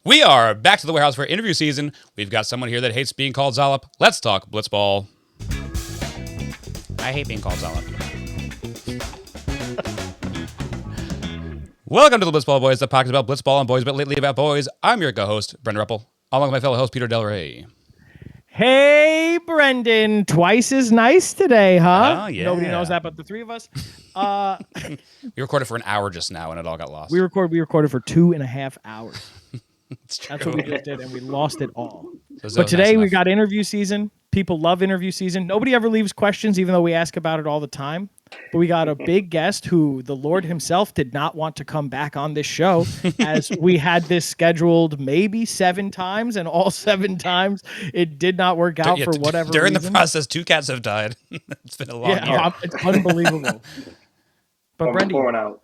We are back to the warehouse for interview season. We've got someone here that hates being called Zollop. Let's talk Blitzball. I hate being called Zollop. Welcome to the Blitzball Boys, the podcast about Blitzball and boys, but lately about boys. I'm your co-host, Brendan Ruppel, along with my fellow host, Peter Del Rey. Hey, Brendan. Twice as nice today, huh? Oh, yeah. Nobody knows that but the three of us. We recorded for an hour just now, and it all got lost. We recorded for 2.5 hours. It's true. That's what we just did, and we lost it all. So But today we got interview season. People love interview season. Nobody ever leaves questions, even though we ask about it all the time. But we got a big guest who the Lord himself did not want to come back on this show, as we had this scheduled maybe 7 times, and all 7 times it did not work out for whatever During reason. the process, 2 cats have died. It's been a long year. It's unbelievable. But Brendan,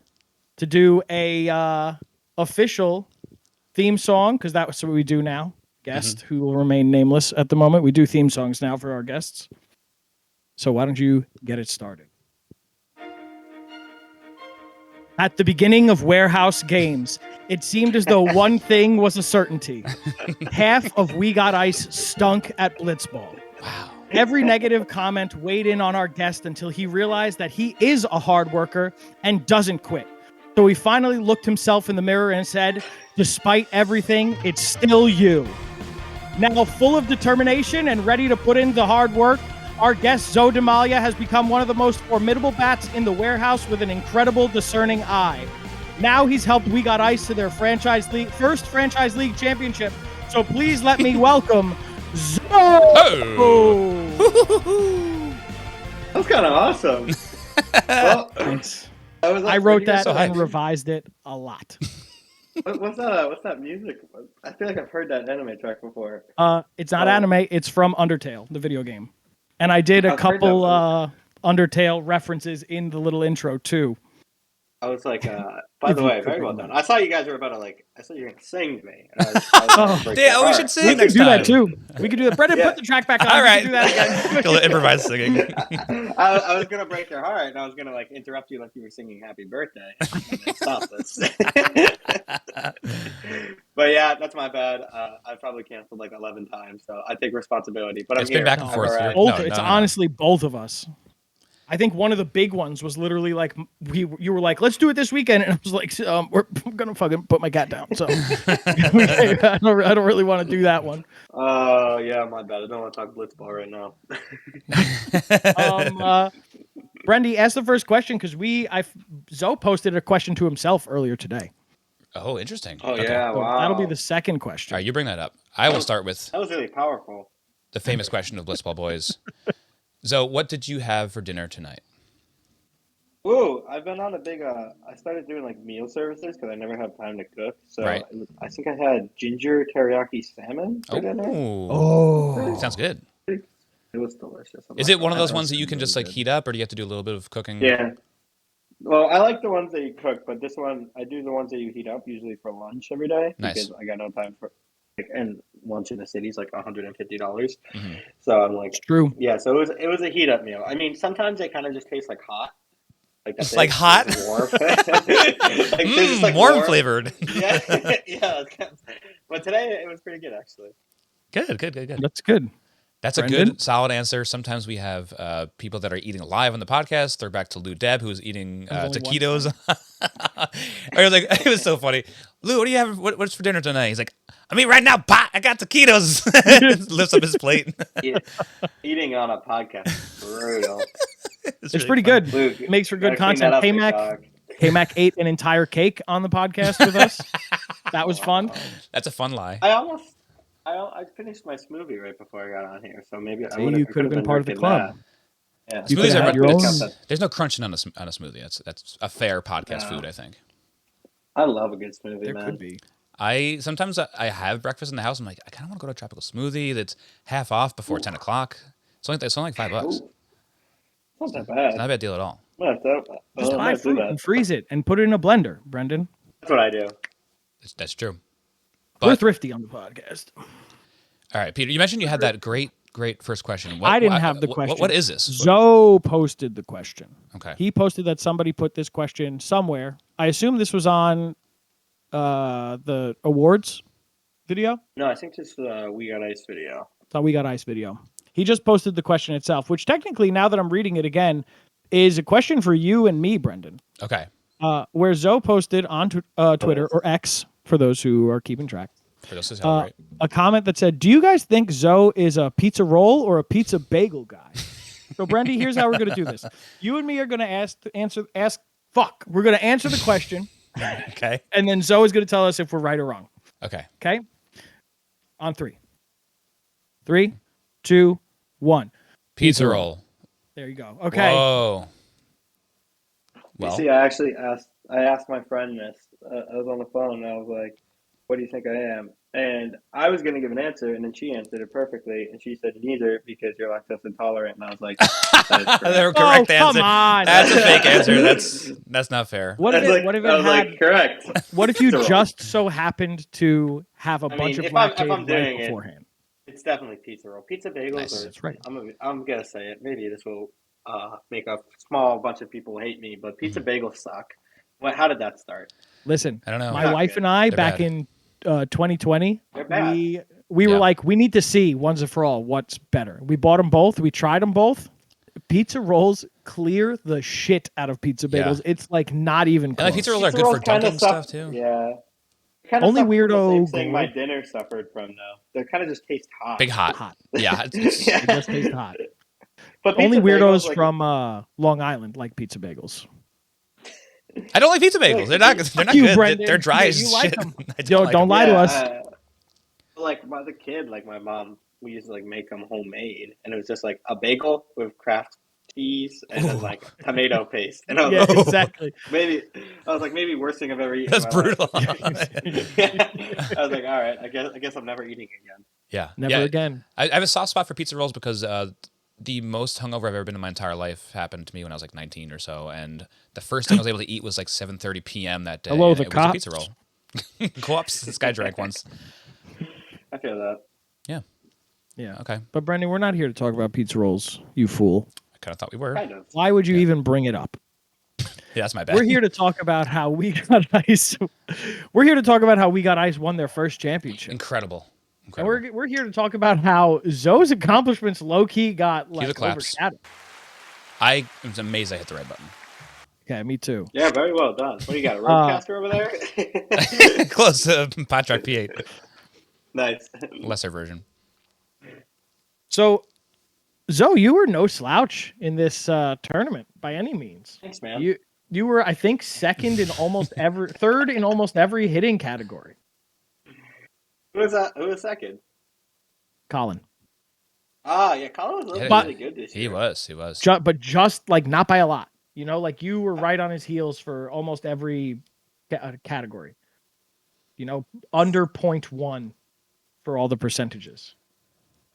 to do a official theme song, because that's what we do now. Guest who will remain nameless at the moment. We do theme songs now for our guests. So why don't you get it started? At the beginning of Warehouse Games, it seemed as though one thing was a certainty. Half of We Got Ice stunk at Blitzball. Wow. Every negative comment weighed in on our guest until he realized that he is a hard worker and doesn't quit. So he finally looked himself in the mirror and said, despite everything, it's still you. Now full of determination and ready to put in the hard work, our guest DeMalia has become one of the most formidable bats in the warehouse with an incredible discerning eye. Now he's helped We Got Ice to their first franchise league championship. So please let me welcome Zoe. Oh. That was kind of awesome. Well, thanks. I wrote that and revised it a lot. What's that music? I feel like I've heard that anime track before. It's not anime. It's from Undertale, the video game. And I did a couple Undertale references in the little intro too. I was like, by the way, very well done. I saw you guys were about to I said you were going to sing to me. Yeah, we should sing we next could do time. that too. We could do that. Brendan, put the track back on. All right. We can do that again. Improvise singing. I was going to break your heart, and I was going to interrupt you like you were singing Happy Birthday. And then stop this. But yeah, that's my bad. I probably canceled 11 times, so I take responsibility. But it's been back and forth. It's honestly both of us. I think one of the big ones was literally you were like, let's do it this weekend. And I was like, I'm going to fucking put my cat down. So I don't really want to do that one. Oh, yeah, my bad. I don't want to talk Blitzball right now. Brendy, ask the first question because Zoe posted a question to himself earlier today. Oh, interesting. Oh, okay. yeah, wow. That'll be the second question. All right, you bring that up. I will start with... That was really powerful. The famous question of Blitzball Boys. Zoe, what did you have for dinner tonight? Ooh, I've been on a big, I started doing meal services because I never have time to cook. So right. I think I had ginger teriyaki salmon for dinner. Oh, sounds good. It was delicious. Is it one of those ones that you can just heat up, or do you have to do a little bit of cooking? Yeah. Well, I like the ones that you cook, but this one, I do the ones that you heat up usually for lunch every day. Nice. Because I got no time for and lunch in the city is $150. Mm-hmm. So I'm like, it's true. Yeah, so it was a heat up meal. I mean, sometimes they kind of just taste hot. It's hot? Warm. Warm flavored. Yeah, yeah. But today it was pretty good, actually. Good. That's good. That's Brendan? A good, solid answer. Sometimes we have people that are eating live on the podcast. They're back to Lou Deb, who's eating taquitos. It was so funny. Lou, what do you have? What's for dinner tonight? He's like, I'm eating right now, pot. I got taquitos. Lifts up his plate. Eating on a podcast is brutal. It's really pretty good. Luke, it makes for good content. K-Mac ate an entire cake on the podcast with us. That was fun. That's a fun lie. I finished my smoothie right before I got on here, so maybe you could have been part of the club. Yeah. Smoothies are there's no crunching on a smoothie. That's a fair podcast food, I think. I love a good smoothie, There man. could be. Sometimes I have breakfast in the house. I'm like, I kind of want to go to a tropical smoothie that's half off before 10 o'clock. It's only like $5. Ooh. Not that bad. It's not a bad deal at all. Just buy fruit and freeze it and put it in a blender, Brendan. That's what I do. That's true. We're thrifty on the podcast. All right, Peter, you mentioned you had that great first question. I didn't have the question. What is this? Zoe posted the question. Okay. He posted that somebody put this question somewhere. I assume this was on the awards video? No, I think just We Got Ice video. It's on We Got Ice video. He just posted the question itself, which technically, now that I'm reading it again, is a question for you and me, Brendan. Okay. Where Zoe posted on Twitter, or X, for those who are keeping track, For those who celebrate. a comment that said, "Do you guys think Zoe is a pizza roll or a pizza bagel guy?" So, Brendy, here's how we're going to do this. You and me are going to We're going to answer the question. Okay. And then Zoe is going to tell us if we're right or wrong. Okay. Okay? On 3. 3, 2, 1. Pizza roll. There you go. Okay. Whoa. You see, I asked my friend this. I was on the phone and I was like, "What do you think I am?" And I was going to give an answer, and then she answered it perfectly, and she said neither because you're lactose intolerant. And I was like, "That is correct." The correct answer. Come on. That's a fake answer. That's not fair. What if correct. What if you just so happened to have a bunch of if lactate I'm doing right beforehand? It's definitely pizza roll. Pizza bagels Nice. That's right. I'm gonna say it. Maybe this will make a small bunch of people hate me, but pizza bagels suck. How did that start? Listen, I don't know. my wife and I, They're back bad. in 2020, They're bad. we were like, we need to see once and for all what's better. We bought them both. We tried them both. Pizza rolls clear the shit out of pizza bagels. Yeah. It's like not even And close. like pizza rolls are good for dunking stuff too. Yeah. Only weirdo. Same thing my dinner suffered from though. They kind of just taste hot. Big hot. Yeah. It does taste hot. But Only pizza weirdos bagels, from Long Island like pizza bagels. I don't like pizza bagels. They're not you, good. Brendan. They're dry as You like shit. them. I Yo, don't lie to us. Like as a kid, like my mom, we used to like make them homemade, and it was just like a bagel with Kraft cheese and then like tomato paste. And I was like, exactly. maybe worst thing I've ever eaten. That's brutal. I was like, all right, I guess I'm never eating again. Yeah. Never again. I have a soft spot for pizza rolls because the most hungover I've ever been in my entire life happened to me when I was like 19 or so, and the first thing I was able to eat was like 7:30 p.m. that day. Hello, and the it was a cops. pizza roll. Co-ops. This guy drank once. I feel that. Yeah. Okay. But Brendan, we're not here to talk about pizza rolls, you fool. I kind of thought we were. Kind of. Why would you even bring it up? Yeah, that's my bad. We're here to talk about how We Got Ice. We're here to talk about how We Got Ice won their first championship. Incredible. And we're here to talk about how Zoe's accomplishments low key got like overshadowed. I was amazed I hit the right button. Okay, me too. Yeah, very well done. What do you got? A roadcaster over there? Close to Podtrack P8. Nice. Lesser version. So, Zoe, you were no slouch in this tournament by any means. Thanks, man. You were, I think, third in almost every hitting category. Who was that? Who was second? Colin. Ah, yeah, Colin was really good this year. He was. But just like not by a lot. You know, like you were right on his heels for almost every category. You know, under 0.1 for all the percentages.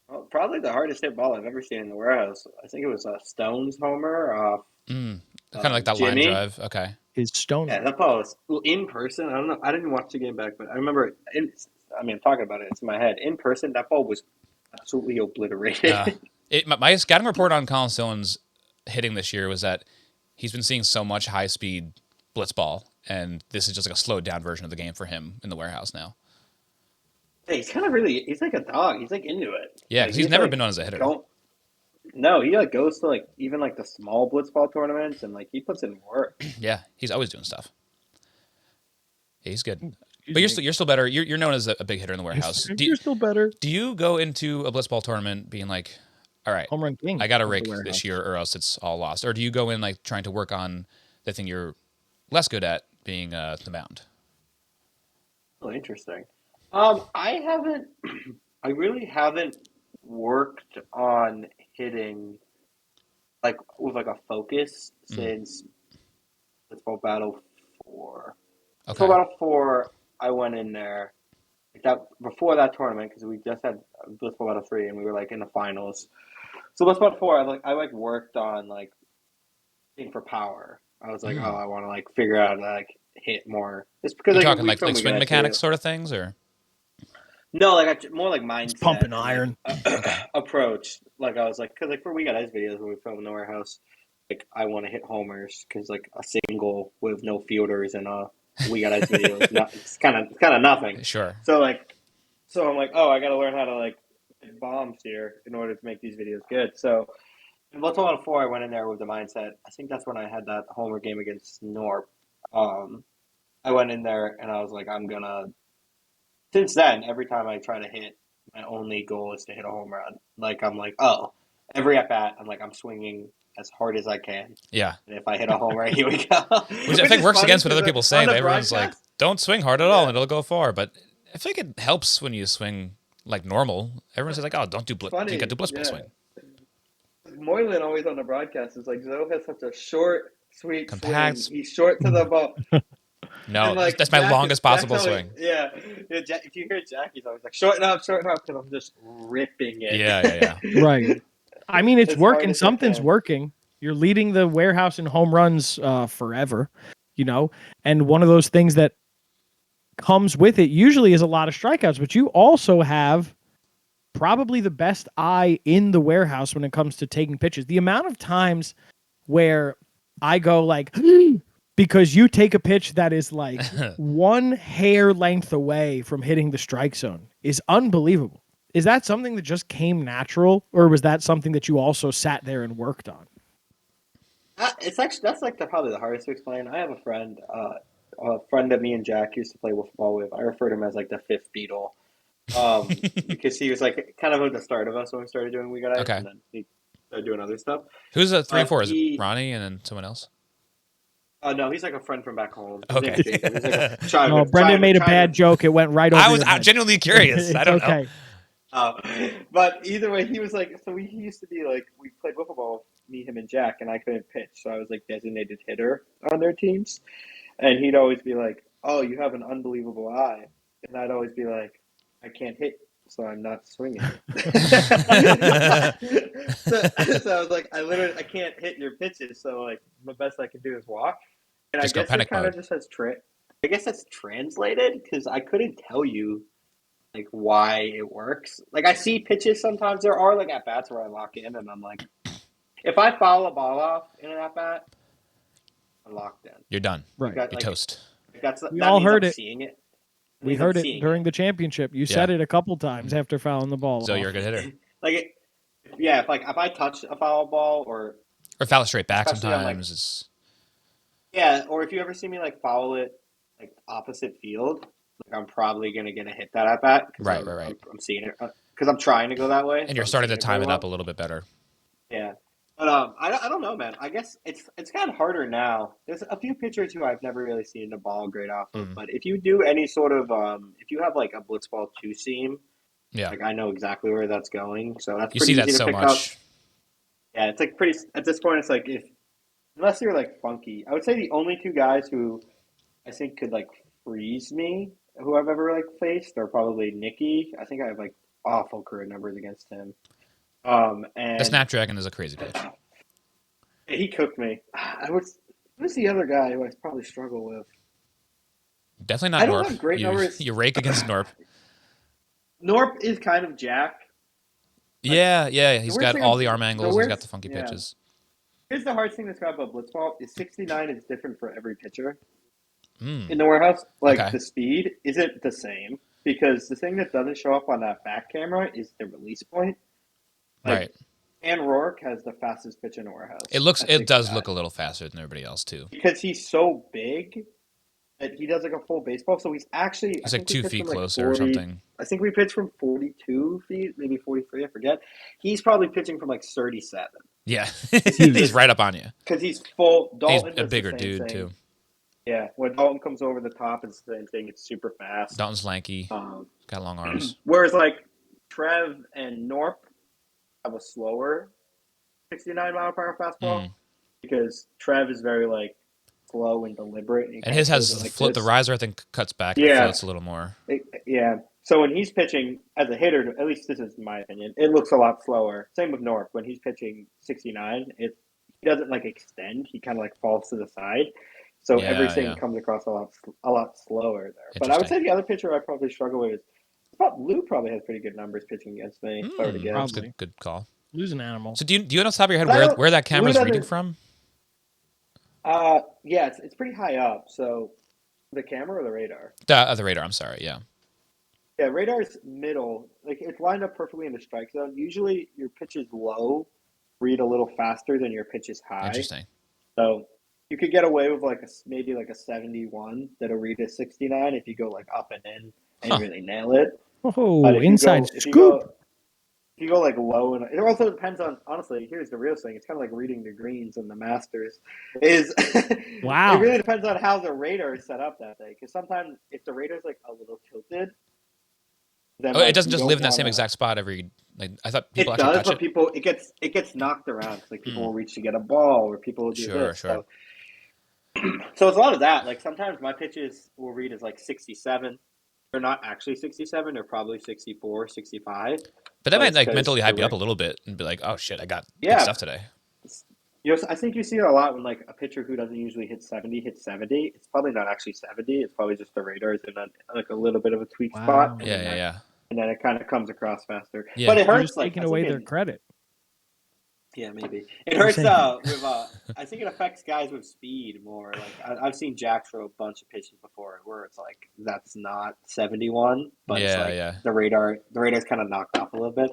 Well, probably the hardest hit ball I've ever seen in the warehouse. I think it was a Stones homer. Kind of like that Jimmy. line drive. Okay. His stone. Yeah, that ball was in person. I don't know. I didn't watch the game back, but I remember. I'm talking about it. It's in my head. In person, that ball was absolutely obliterated. My scouting report on Colin Stone's hitting this year was that he's been seeing so much high speed blitzball, and this is just like a slowed down version of the game for him in the warehouse now. Yeah, he's like a dog. He's like into it. Yeah, like, because he's never been known as a hitter. No, he like goes to like even like the small blitzball tournaments and like he puts in work. Yeah, he's always doing stuff. Yeah, he's good. But you're still better. You're known as a big hitter in the warehouse. You're still better. Do you go into a blitzball tournament being like, all right, home run king? I got to rake this year, or else it's all lost? Or do you go in like trying to work on the thing you're less good at, being the mound? Oh, interesting. I really haven't worked on hitting like with like a focus since Blitzball Battle 4. Okay. Blitzball Battle 4, I went in there before that tournament because we just had Blitzball Battle 3 and we were like in the finals. So Blitzball Battle 4, I worked on like hitting for power. I was like, I want to like figure out how to like hit more. Just because you're talking like swing mechanics sort of things, or no, like more like mindset, pumping iron approach. Like I was like, because like for We Got Ice videos when we film in the warehouse, like I want to hit homers because like a single with no fielders and We Got Ice video is it's kind of nothing. Sure. So like So I'm like, oh, I got to learn how to like hit bombs here in order to make these videos good. So in Blitzball and 4, I went in there with the mindset. I think that's when I had that homer game against Norp. I went in there and I was like, I'm gonna. Since then, every time I try to hit, my only goal is to hit a home run. Like I'm like, oh, every at bat, I'm like, I'm swinging as hard as I can. Yeah. And if I hit a home run, here we go. Which I think works against what other people say. On the Everyone's like, broadcast, don't swing hard at all and it'll go far. But I think it helps when you swing like normal. Everyone says like, oh, don't do you got to do blitzball swing. Moylan always on the broadcast is like, Zoe has such a short, sweet compact swing. He's short to the ball. No, like, that's my longest possible swing. Yeah. If you hear Jack, he's always like, shorten up, because I'm just ripping it. Yeah. Right. I mean, it's working. Something's working. You're leading the warehouse in home runs forever, you know? And one of those things that comes with it usually is a lot of strikeouts, but you also have probably the best eye in the warehouse when it comes to taking pitches. The amount of times where I go like, because you take a pitch that is like one hair length away from hitting the strike zone is unbelievable. Is that something that just came natural, or was that something that you also sat there and worked on? It's actually that's like probably the hardest to explain. I have a friend that me and Jack used to play football with. I refer to him as like the fifth Beatle, because he was like kind of at the start of us when we started doing We Got Ice, and then he started doing other stuff. Who's the 3 and 4? Is it Ronnie and then someone else? No, he's like a friend from back home. Okay. Brendan made a bad joke. It went right over. I'm genuinely curious. I don't know. But either way, he was like, so he used to be like, we played wiffle ball, me, him, and Jack, and I couldn't pitch, so I was like designated hitter on their teams, and he'd always be like, "Oh, you have an unbelievable eye," and I'd always be like, "I can't hit, so I'm not swinging." so I was like, I can't hit your pitches, so like the best I can do is walk, and just I guess it kind of just has I guess that's translated because I couldn't tell you like why it works. Like I see pitches sometimes. There are like at bats where I lock in and I'm like, if I foul a ball off in an at bat, I'm locked in. You're done. Right. You're toast. We all heard it. Seeing it. We heard it during the championship. You said it a couple times after fouling the ball. So you're a good hitter. If I touch a foul ball or foul it straight back sometimes. It's or if you ever see me like foul it like opposite field. Like I'm probably gonna get a hit that at bat. Right. I'm seeing it because I'm trying to go that way. And you're starting to time it up a little bit better. Yeah, but I don't know, man. I guess it's gotten harder now. There's a few pitchers who I've never really seen the ball great off of. But if you do any sort of if you have like a blitzball 2 seam, like I know exactly where that's going. So that's you pretty see easy that to so pick much. Up. Yeah, it's like pretty at this point. It's like unless you're like funky, I would say the only 2 guys who I think could like freeze me, who I've ever like faced, are probably Nicky. I think I have like awful career numbers against him. And the Snapdragon is a crazy pitch. He cooked me. Who's the other guy who I probably struggle with? Definitely not Norp. I don't have great numbers. You rake against Norp. Norp is kind of Jack. Yeah. He's got all the arm angles. He's got the funky pitches. Here's the hard thing to describe about blitzball is 69 is different for every pitcher. In the warehouse, the speed isn't the same because the thing that doesn't show up on that back camera is the release point. Right. And Rourke has the fastest pitch in the warehouse. It does look a little faster than everybody else too. Because he's so big that he does like a full baseball. So he's like 2 feet closer or something. I think we pitched from 42 feet, maybe 43. I forget. He's probably pitching from like 37. Yeah, he's right up on you. Because he's full. Dalton he's a bigger dude too. Yeah, when Dalton comes over the top, it's the same thing. It's super fast. Dalton's lanky. Got long arms. Whereas like Trev and Norp have a slower 69 mile per hour fastball because Trev is very like slow and deliberate. And his has the riser, I think, cuts back and floats a little more. So when he's pitching as a hitter, at least this is my opinion, it looks a lot slower. Same with Norp. When he's pitching 69, he doesn't like extend. He kind of like falls to the side. So everything comes across a lot slower there. But I would say the other pitcher I probably struggle with is Lou probably has pretty good numbers pitching against me. That's a good call. Lou's an animal. So do you know off the top of your head where that camera's reading from? It's pretty high up. So the camera or the radar? The radar. I'm sorry. Yeah. Yeah, radar's middle. Like it's lined up perfectly in the strike zone. Usually your pitches low read a little faster than your pitches high. Interesting. So you could get away with like maybe like a 71 that'll read a 69 if you go like up and in and really nail it. But Oh, inside scoop. If you go like low, and it also depends on, honestly, here's the real thing. It's kind of like reading the greens and the Masters. Is Wow. It really depends on how the radar is set up that day. Because sometimes if the radar's like a little tilted, then it doesn't just live in that same exact spot every. Like I thought people actually touch it. People it gets knocked around. Like people will reach to get a ball, or people will do this. Sure. So it's a lot of that. Like sometimes my pitches will read as like 67. They're not actually 67. They're probably 64, 65. But that might like mentally hype you up a little bit and be like, oh shit, I got good stuff today. I think you see it a lot when like a pitcher who doesn't usually hit 70 hits 70. It's probably not actually 70. It's probably just the radar is in like a little bit of a tweak spot. Yeah. And then it kind of comes across faster. Yeah. But it hurts. Just taking away their credit. Yeah, maybe it hurts. With I think it affects guys with speed more. Like I've seen Jack throw a bunch of pitches before where it's like that's not 71, but it's like the radar's kind of knocked off a little bit.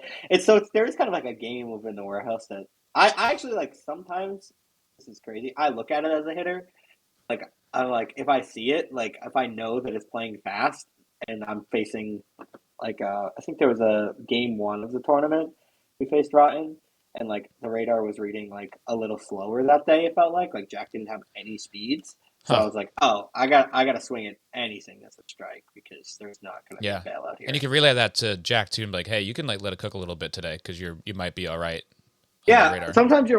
There's kind of like a game within the warehouse that I actually like. Sometimes this is crazy. I look at it as a hitter. Like I'm like if I see it, like if I know that it's playing fast and I'm facing like I think there was a game 1 of the tournament we faced Rotten. And like the radar was reading like a little slower that day. It felt like Jack didn't have any speeds, so I was like, "Oh, I got to swing at anything that's a strike because there's not going to be a bailout here." And you can relay that to Jack too, and be like, "Hey, you can like let it cook a little bit today because you might be all right." Yeah, sometimes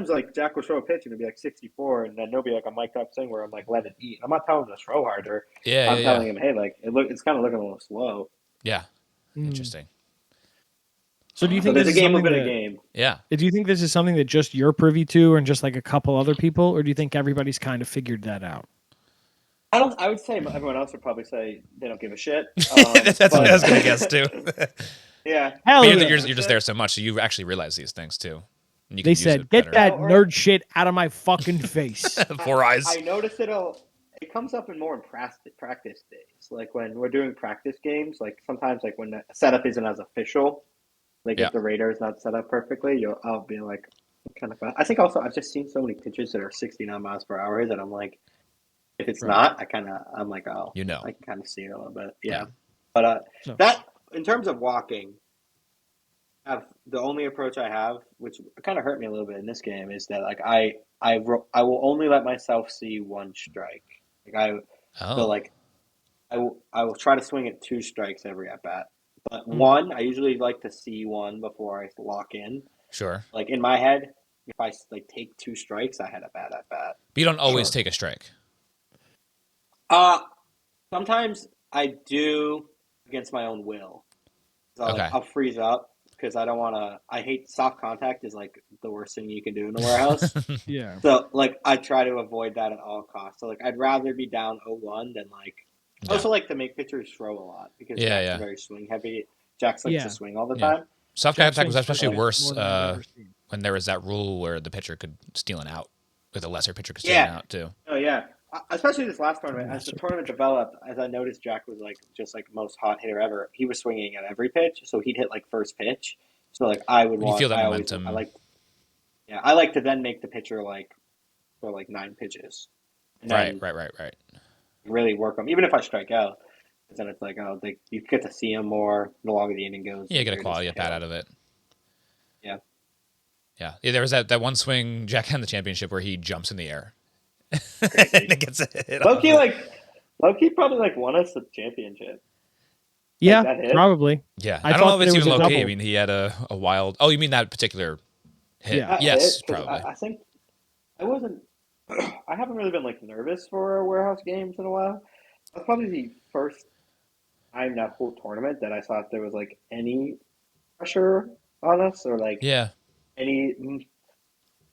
like Jack will throw a pitch and it'll be like 64, and then there'll be like a mic'd up thing where I'm like, "Let it eat." I'm not telling him to throw harder. I'm telling him, "Hey, like it's kind of looking a little slow." Yeah, interesting. So do you think this is something a game? Yeah. Do you think this is something that just you're privy to and just like a couple other people, or do you think everybody's kind of figured that out? I would say everyone else would probably say they don't give a shit. That's what I was going to guess too. Yeah. You're just there so much, so you actually realize these things too. They said, "Get that nerd shit out of my fucking face." 4 eyes. I noticed it comes up in more in practice days. Like when we're doing practice games, like sometimes like when the setup isn't as official. Like if the radar is not set up perfectly, I'll be like, kind of fun. I think also I've just seen so many pitches that are 69 miles per hour that I'm like, if it's not, I'm like, oh, I can kind of see it a little bit. Yeah. But that in terms of walking, the only approach I have, which kind of hurt me a little bit in this game, is that like I will only let myself see 1 strike. Like I will try to swing at 2 strikes every at bat. But 1, I usually like to see 1 before I lock in. Sure. Like in my head, if I like take 2 strikes, I had a bad at bat. But you don't always take a strike. Sometimes I do against my own will. So I'll freeze up because I don't want to. I hate soft contact. Is like the worst thing you can do in the warehouse. Yeah. So like I try to avoid that at all costs. So like I'd rather be down 0-1 than like. I also like to make pitchers throw a lot because Jack's very swing heavy. Jack's likes to swing all the time. Soft contact was especially worse when there was that rule where the pitcher could steal an out, or the lesser pitcher could steal an out too. Oh yeah, especially this last tournament. As the tournament developed, as I noticed, Jack was like just like most hot hitter ever. He was swinging at every pitch, so he'd hit like first pitch. So like I would want. You feel that momentum. I like to then make the pitcher like for like 9 pitches. Right. Really work them, even if I strike out. Then it's like, you get to see them more the longer the inning goes. Yeah, you get a quality at bat out of it. Yeah. Yeah. There was that one swing Jack had in the championship where he jumps in the air. And it gets a hit. Low-key probably like won us the championship. Yeah, probably. Yeah. I don't know if it's even low-key. I mean, he had a wild... Oh, you mean that particular hit? Yeah. Yes, probably. I think I haven't really been like nervous for warehouse games in a while. That's probably the first time that whole tournament that I thought there was like any pressure on us or like any not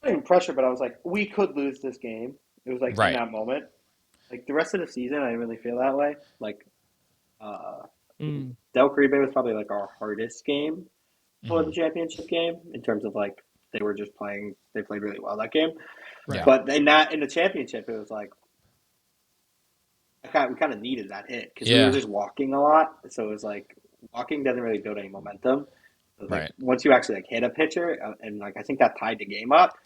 even pressure, but I was like, we could lose this game. It was like in that moment. Like the rest of the season, I didn't really feel that way. Like Del Caribe was probably like our hardest game for the championship game in terms of like they played really well that game. Right. But in the championship, it was like we kind of needed that hit because we were just walking a lot. So it was like walking doesn't really build any momentum. So like once you actually like hit a pitcher and like I think that tied the game up.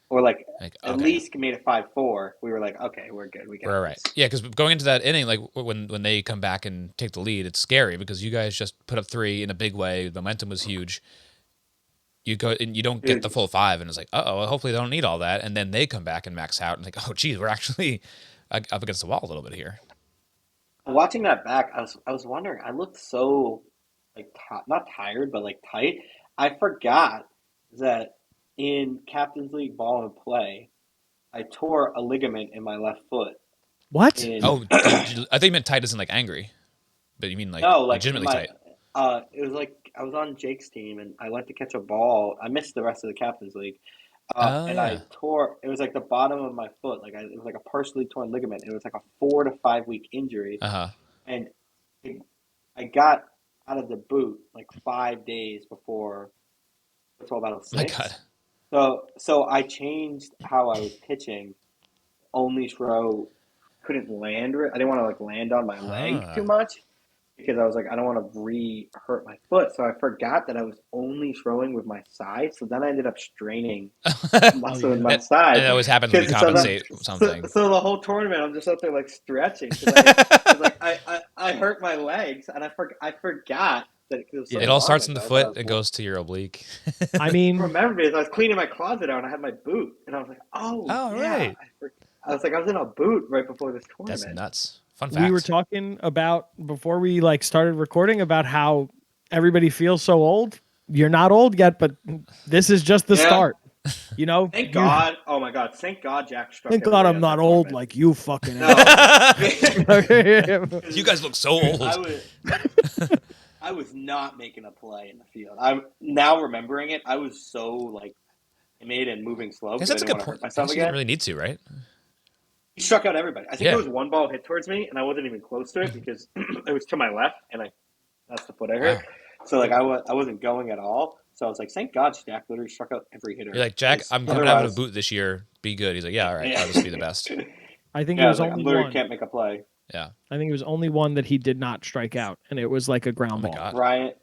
Or at least made it 5-4. We were like, okay, we're good. We got this. Yeah, because going into that inning, like when they come back and take the lead, it's scary because you guys just put up 3 in a big way. The momentum was huge. You go and you don't get the full 5, and it's like, well, hopefully they don't need all that. And then they come back and max out, and like, oh, geez, we're actually up against the wall a little bit here. Watching that back, I was wondering. I looked so like not tired, but like tight. I forgot that. In Captain's League Ball and Play, I tore a ligament in my left foot. What? I think you meant tight as in like angry, but you mean like legitimately tight. It was like I was on Jake's team and I went to catch a ball. I missed the rest of the Captain's League, and I tore. It was like the bottom of my foot. It was like a partially torn ligament. It was like a 4 to 5 week injury, and I got out of the boot like 5 days before Blitzball Battle 6. My God. So I changed how I was pitching. Only throw, couldn't land. I didn't want to like land on my leg too much because I was like, I don't want to hurt my foot. So I forgot that I was only throwing with my side. So then I ended up straining muscle in my side. It always happens when you compensate something. So the whole tournament, I'm just out there like stretching. I hurt my legs and I forgot. It all starts in the foot and goes to your oblique. I mean, I remember because I was cleaning my closet out and I had my boot and I was like, right. I was in a boot right before this tournament. That's nuts. Fun fact. We were talking about before we like started recording about how everybody feels so old. You're not old yet, but this is just the start. You know? Thank God. Oh my God. Thank God Jack struck. Thank God I'm not old like you fucking. No. You guys look so old. I was not making a play in the field. I'm now remembering it. I was so like made and moving slow. I guess that's a good point. You didn't really need to, right? He struck out everybody. I think there was one ball hit towards me, and I wasn't even close to it because it was to my left, and that's the foot I hurt. Wow. So like I wasn't going at all. So I was like, thank God Jack literally struck out every hitter. You're like, Jack, I'm coming out of a boot this year. Be good. He's like, yeah, all right. I'll just be the best. I think it was only one. Can't make a play. Yeah. I think it was only one that he did not strike out, and it was like a ground ball. God. Ryan,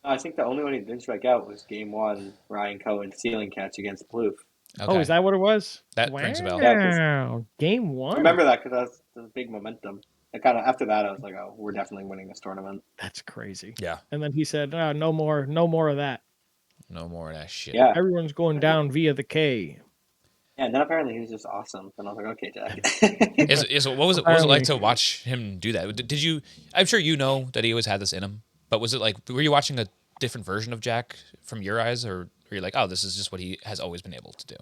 I think the only one he didn't strike out was Game 1, Ryan Cohen's ceiling catch against Plouffe. Okay. Oh, is that what it was? That rings a bell. Yeah, Game 1. I remember that because that was big momentum. After that, I was like, oh, we're definitely winning this tournament. That's crazy. Yeah. And then he said, no more of that. No more of that shit. Yeah. Everyone's going down via the K. Yeah, and then apparently he was just awesome. And I was like, okay, Jack. What was it like to watch him do that? Did you? I'm sure you know that he always had this in him. But was it like, were you watching a different version of Jack from your eyes, or were you like, oh, this is just what he has always been able to do?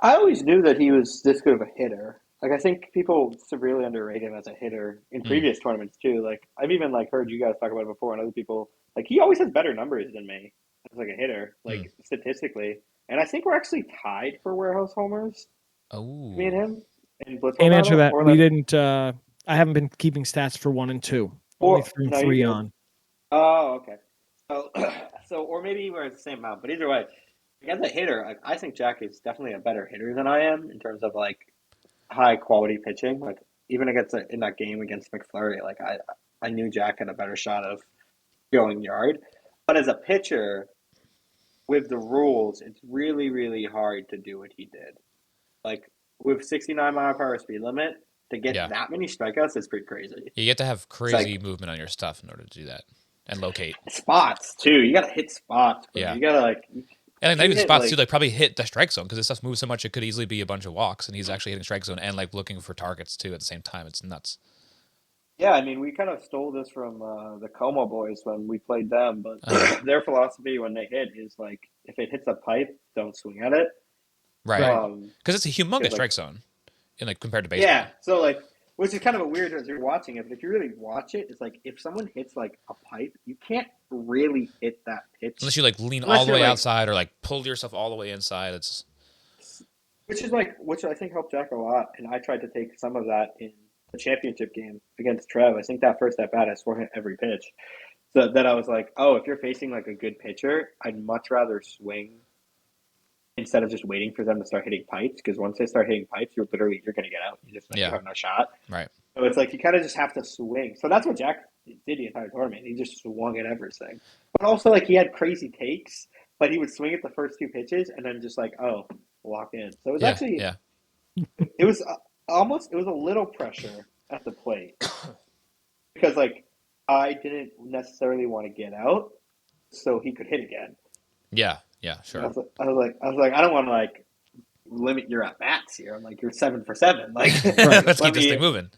I always knew that he was this good of a hitter. Like I think people severely underrate him as a hitter in previous tournaments too. Like I've even like heard you guys talk about it before, and other people like he always has better numbers than me as like a hitter, like statistically. And I think we're actually tied for warehouse homers. Oh, me and him. Can't answer that. We didn't. I haven't been keeping stats for 1 and 2. Only 3 on. Oh, okay. So or maybe we're at the same amount. But either way, as a hitter, I think Jack is definitely a better hitter than I am in terms of like high quality pitching. Like even in that game against McFlurry, like I knew Jack had a better shot of going yard. But as a pitcher, with the rules, it's really, really hard to do what he did. Like, with 69 mile per hour speed limit, to get that many strikeouts is pretty crazy. You get to have crazy movement on your stuff in order to do that and locate. Spots, too. You got to hit spots. Yeah. You got to, like... And not even spots, too. Like, probably hit the strike zone because this stuff moves so much it could easily be a bunch of walks, and he's actually hitting strike zone and, like, looking for targets, too, at the same time. It's nuts. Yeah, I mean, we kind of stole this from the Como boys when we played them, but their philosophy when they hit is like, if it hits a pipe, don't swing at it. Right. Because it's a humongous strike zone, compared to baseball. Yeah, so like, which is kind of a weird as you're watching it, but if you really watch it, it's like if someone hits like a pipe, you can't really hit that pitch unless you like lean all the way outside or like pull yourself all the way inside. It's which I think helped Jack a lot, and I tried to take some of that in the championship game against Trev. I think that first at bat, I swung at every pitch. So that I was like, oh, if you're facing like a good pitcher, I'd much rather swing instead of just waiting for them to start hitting pipes. Because once they start hitting pipes, you're going to get out. You just you have no shot. Right. So it's like you kind of just have to swing. So that's what Jack did the entire tournament. He just swung at everything. But also, like, he had crazy takes, but he would swing at the first two pitches and then just like, oh, walk in. So it was Yeah, actually, yeah, it was almost, it was a little pressure at the plate because like I didn't necessarily want to get out so he could hit again. yeah, yeah. I Sure. was, I was like, I don't want to like limit your at bats here. I'm like, you're 7 for 7. Like, Right. Let's keep let this me. thing moving.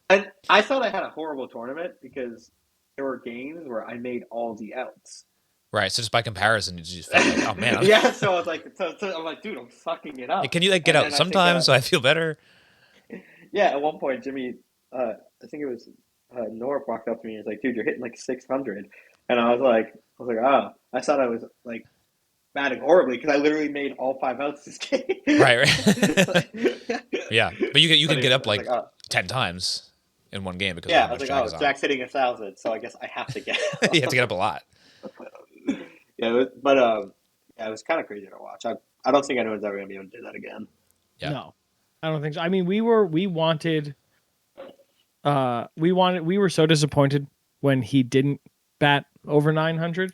And I thought I had a horrible tournament because there were games where I made all the outs. Right. So just by comparison, you just felt like, oh man, Yeah, so I was like, so I'm like, dude, I'm sucking it up. can you like get And out then I think, sometimes so I feel better? yeah, at one point, Jimmy, I think it was North walked up to me and was like, dude, you're hitting like 600, and I was like, oh, I thought I was like batting horribly because I literally made all 5 outs this game. Right, right. Yeah, but you But can get anyway, up I was like like, oh. 10 times in one game because of Yeah, how I was much like, Jack oh, is on. Jack's hitting 1,000, so I guess I have to get You have to get up a lot. Yeah, yeah, it was kind of crazy to watch. I don't think anyone's ever gonna be able to do that again. Yeah. No, I don't think so. I mean, we were so disappointed when he didn't bat over 900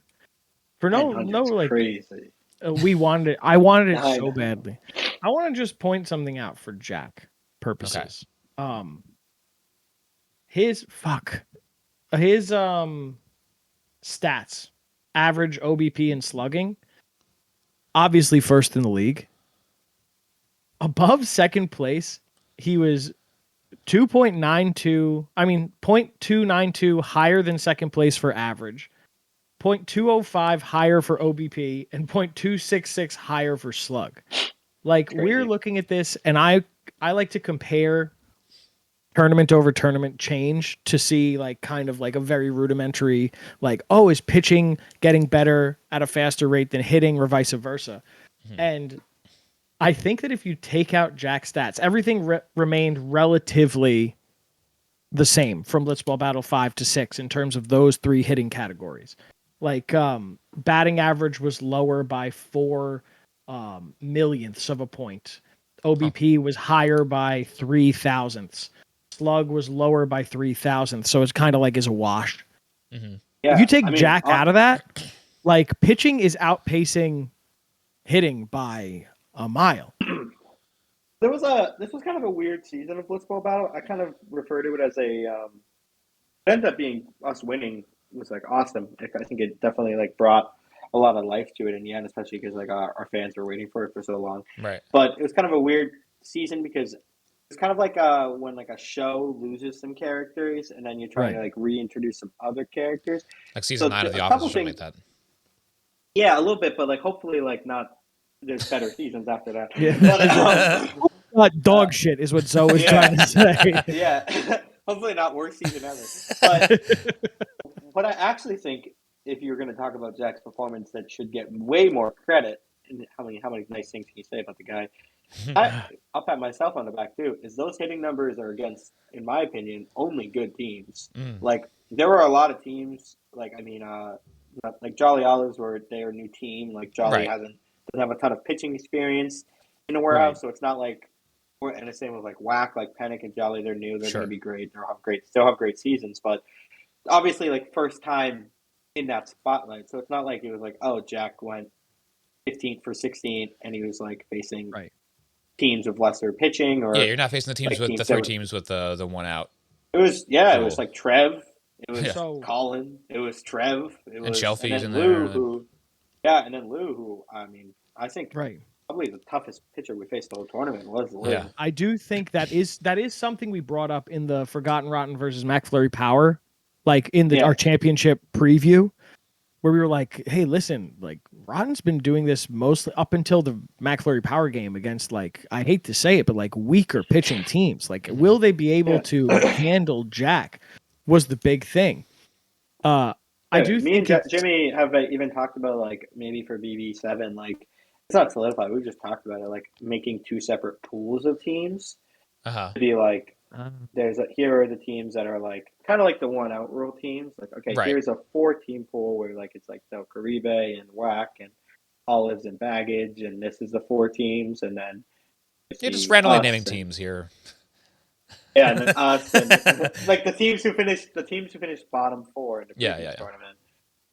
for no 900's like crazy. I wanted it so 900. badly. I want to just point something out for Jack purposes. His stats, average OBP and slugging, obviously first in the league. Above second place, he was 0.292 higher than second place for average, 0.205 higher for OBP, and 0.266 higher for slug. Like, we're looking at this, and I like to compare tournament over tournament change to see like kind of like a very rudimentary, like, oh, is pitching getting better at a faster rate than hitting or vice versa? And I think that if you take out Jack's stats, everything remained relatively the same from Blitzball Battle 5 to 6 in terms of those three hitting categories. Like, batting average was lower by 4 millionths of a point. OBP was higher by 3 thousandths. Slug was lower by 3 thousandths. So it's kind of like is a wash. Mm-hmm. Yeah, If you take I mean, Jack out of that, like, pitching is outpacing hitting by a mile. This was kind of a weird season of Blitzball Battle. I kind of refer to it as it ended up being us winning was like awesome. I think it definitely like brought a lot of life to it in the end, especially because like our fans were waiting for it for so long. Right. But it was kind of a weird season because it's kind of like when like a show loses some characters and then you're trying to like reintroduce some other characters. Like season 9 of The a Office couple or something things, like that. yeah, a little bit, but like hopefully like not. There's better seasons after that. Yeah. But, dog shit is what Zoe was trying to say. Yeah, hopefully not worst season ever. But what I actually think, if you're going to talk about Jack's performance, that should get way more credit. And how many nice things can you say about the guy? I'll pat myself on the back too. Is those hitting numbers are against, in my opinion, only good teams. Like there were a lot of teams. Like I mean, like Jolly Olives were their new team. Like Jolly doesn't have a ton of pitching experience in a warehouse, so it's not like. And the same with like Whack, like Panic and Jolly. They're new. They're going to be great. Still have great seasons, but obviously, like first time in that spotlight. So it's not like it was like, oh, Jack went 15th for 16, and he was like facing teams with lesser pitching, or you're not facing the teams like with the 3 teams with the 1 out. It was it was like Trev, it was Colin, it was Trev, it was Shelfie's and in Lou, there. and then Lou, who I mean, I think probably the toughest pitcher we faced the whole tournament was Lou. Yeah. I do think that is something we brought up in the Forgotten Rotten versus McFlurry Power, like in our championship preview, where we were like, hey, listen, like Rotten's been doing this mostly up until the McFlurry Power game against, like, I hate to say it, but like weaker pitching teams. Like, will they be able to handle Jack was the big thing. I do think Jimmy have even talked about like maybe for BB7, like it's not solidified. We've just talked about it, like making 2 separate pools of teams to be like, here are the teams that are like kind of like the 1 out rule teams. Like, okay, here's a 4-team pool where like it's like Del Caribe and Whack and Olives and Baggage, and this is the 4 teams, and then you're just randomly naming teams here. Yeah, and then us and like the teams who finished bottom four in the previous tournament.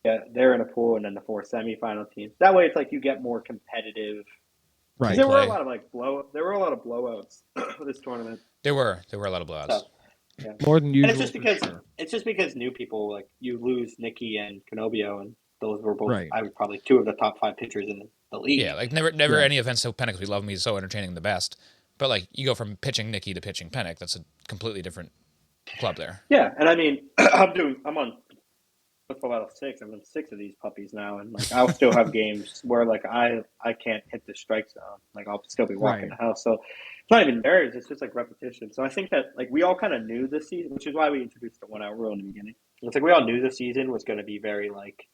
Yeah, they're in a pool, and then the four semifinal teams. That way, it's like you get more competitive. Right. There were a lot of blowouts for this tournament. There were a lot of blowouts. So, yeah. More than usual. And it's just because new people, like you lose Nikki and Canobio, and those were both I would probably 2 of the top 5 pitchers in the league. Yeah, like never any offense to Pennick. We love him; he's so entertaining, the best. But like you go from pitching Nikki to pitching Pennick, that's a completely different club there. Yeah, and I mean, I'm on football out of 6. I'm in 6 of these puppies now, and like I'll still have games where like I can't hit the strike zone. Like I'll still be walking the house. So it's not even nerves, it's just like repetition. So I think that like we all kind of knew this season, which is why we introduced the 1 out rule in the beginning. It's like we all knew the season was going to be very like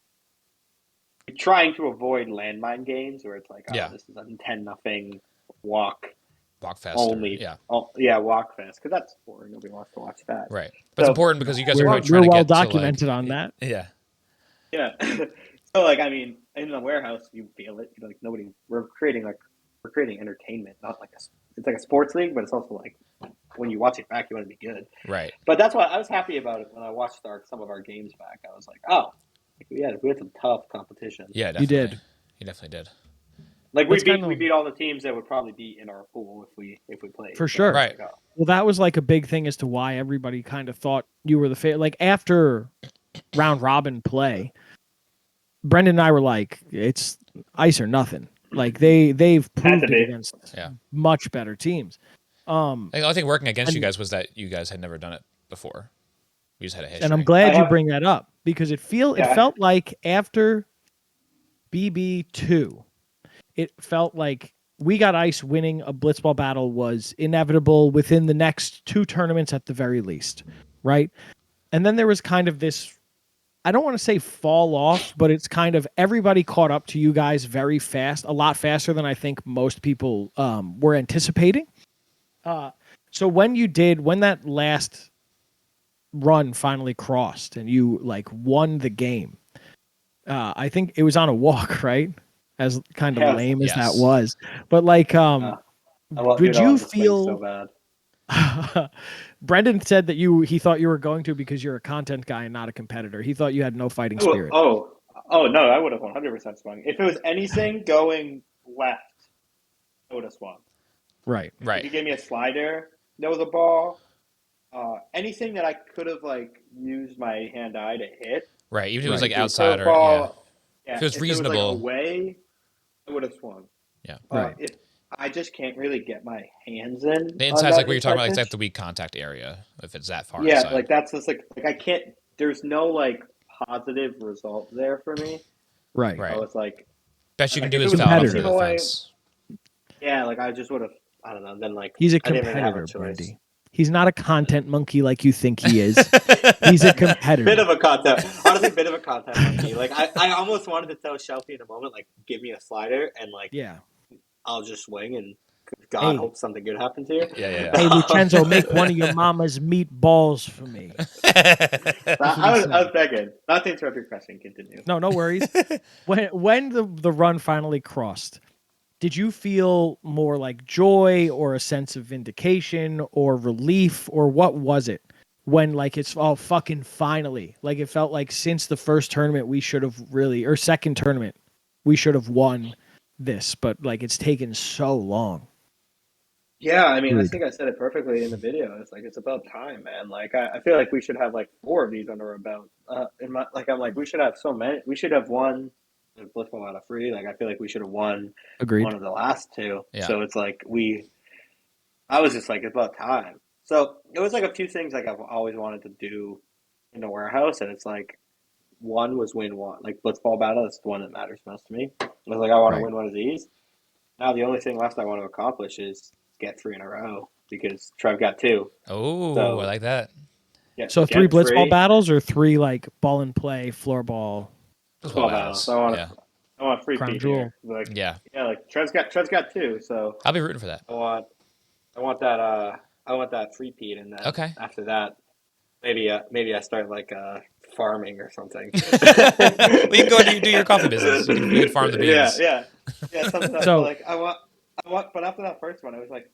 trying to avoid landmine games where it's like, this is a 10-0 walk fest only. Walk fest, because that's boring. Nobody wants to watch that. Right, but it's important because you guys are trying to well get documented to, like, on that. Yeah. So like I mean, in the warehouse, you feel it. Like we're creating entertainment, not like it's like a sports league, but it's also like when you watch it back, you want to be good. Right. But that's why I was happy about it when I watched some of our games back. I was like, we had some tough competition. Yeah, definitely. You definitely did. Like we beat all the teams that would probably be in our pool if we played. For sure. Right. Well, that was like a big thing as to why everybody kind of thought you were the favorite. Like after round robin play, Brendan and I were like, it's ice or nothing. Like they've proved it against much better teams. I think working against you guys was that you guys had never done it before. We just had a history. And I'm glad you bring that up because it felt like after BB2, it felt like we got ice winning a blitzball battle was inevitable within the next 2 tournaments at the very least, right? And then there was kind of this, I don't want to say fall off, but it's kind of everybody caught up to you guys very fast, a lot faster than I think most people were anticipating. So when that last run finally crossed and you like won the game, I think it was on a walk, right? As kind of lame as that was, but like, did you feel so bad? Brendan said that he thought you were going to because you're a content guy and not a competitor. He thought you had no fighting spirit. Oh no, I would have 100% swung. If it was anything going left, I would have swung. Right. If you gave me a slider, there was a ball, anything that I could have like used my hand-eye to hit. Right, even if it was like outside or if it was reasonable. It was like away, I would have swung. Yeah. If I just can't really get my hands in. The inside's like what you're talking about, like that's the weak contact area. If it's that far inside. Like that's just like I can't. There's no like positive result there for me. Right. So it's like best you can do is foul off the defense. Yeah, like I just would have. I don't know. Then like he's a competitor, Brandy. He's not a content monkey like you think he is. He's a competitor. Bit of a content monkey. Like I almost wanted to tell Shelby in a moment, like, give me a slider and like, I'll just swing and God hope something good happens here. Yeah. Hey, Lucenzo, make one of your mama's meatballs for me. I was begging. Not to interrupt your question. Continue. No worries. When the run finally crossed, did you feel more like joy or a sense of vindication or relief, or what was it when like it's fucking finally? Like it felt like since the first tournament we should have or second tournament we should have won this, but like it's taken so long. Yeah, I mean, I think I said it perfectly in the video. It's like it's about time, man. Like I feel like we should have like 4 of these under our belt. I'm like we should have so many. We should have won Blitzball out of 3. Like I feel like we should have won one of the last 2. Yeah. So it's like I was just like, it's about time. So it was like a few things like I've always wanted to do in the warehouse, and it's like one was win one. Like Blitzball battle is the one that matters most to me. I was like, I want to win one of these. Now the only thing left I want to accomplish is get 3 in a row because Trev got 2. Oh, so, I like that. Yeah, so 3 Blitzball battles or 3 like ball and play, floor ball. Blitzball battles. So I want 3 Crown jewel. Like, yeah, like Trev's got 2. So I'll be rooting for that. I want that 3-peat, and then after that, maybe I start like farming or something. Well, you can go do your coffee business. You can farm the beans. Yeah. Something so like I want. But after that first one, I was like,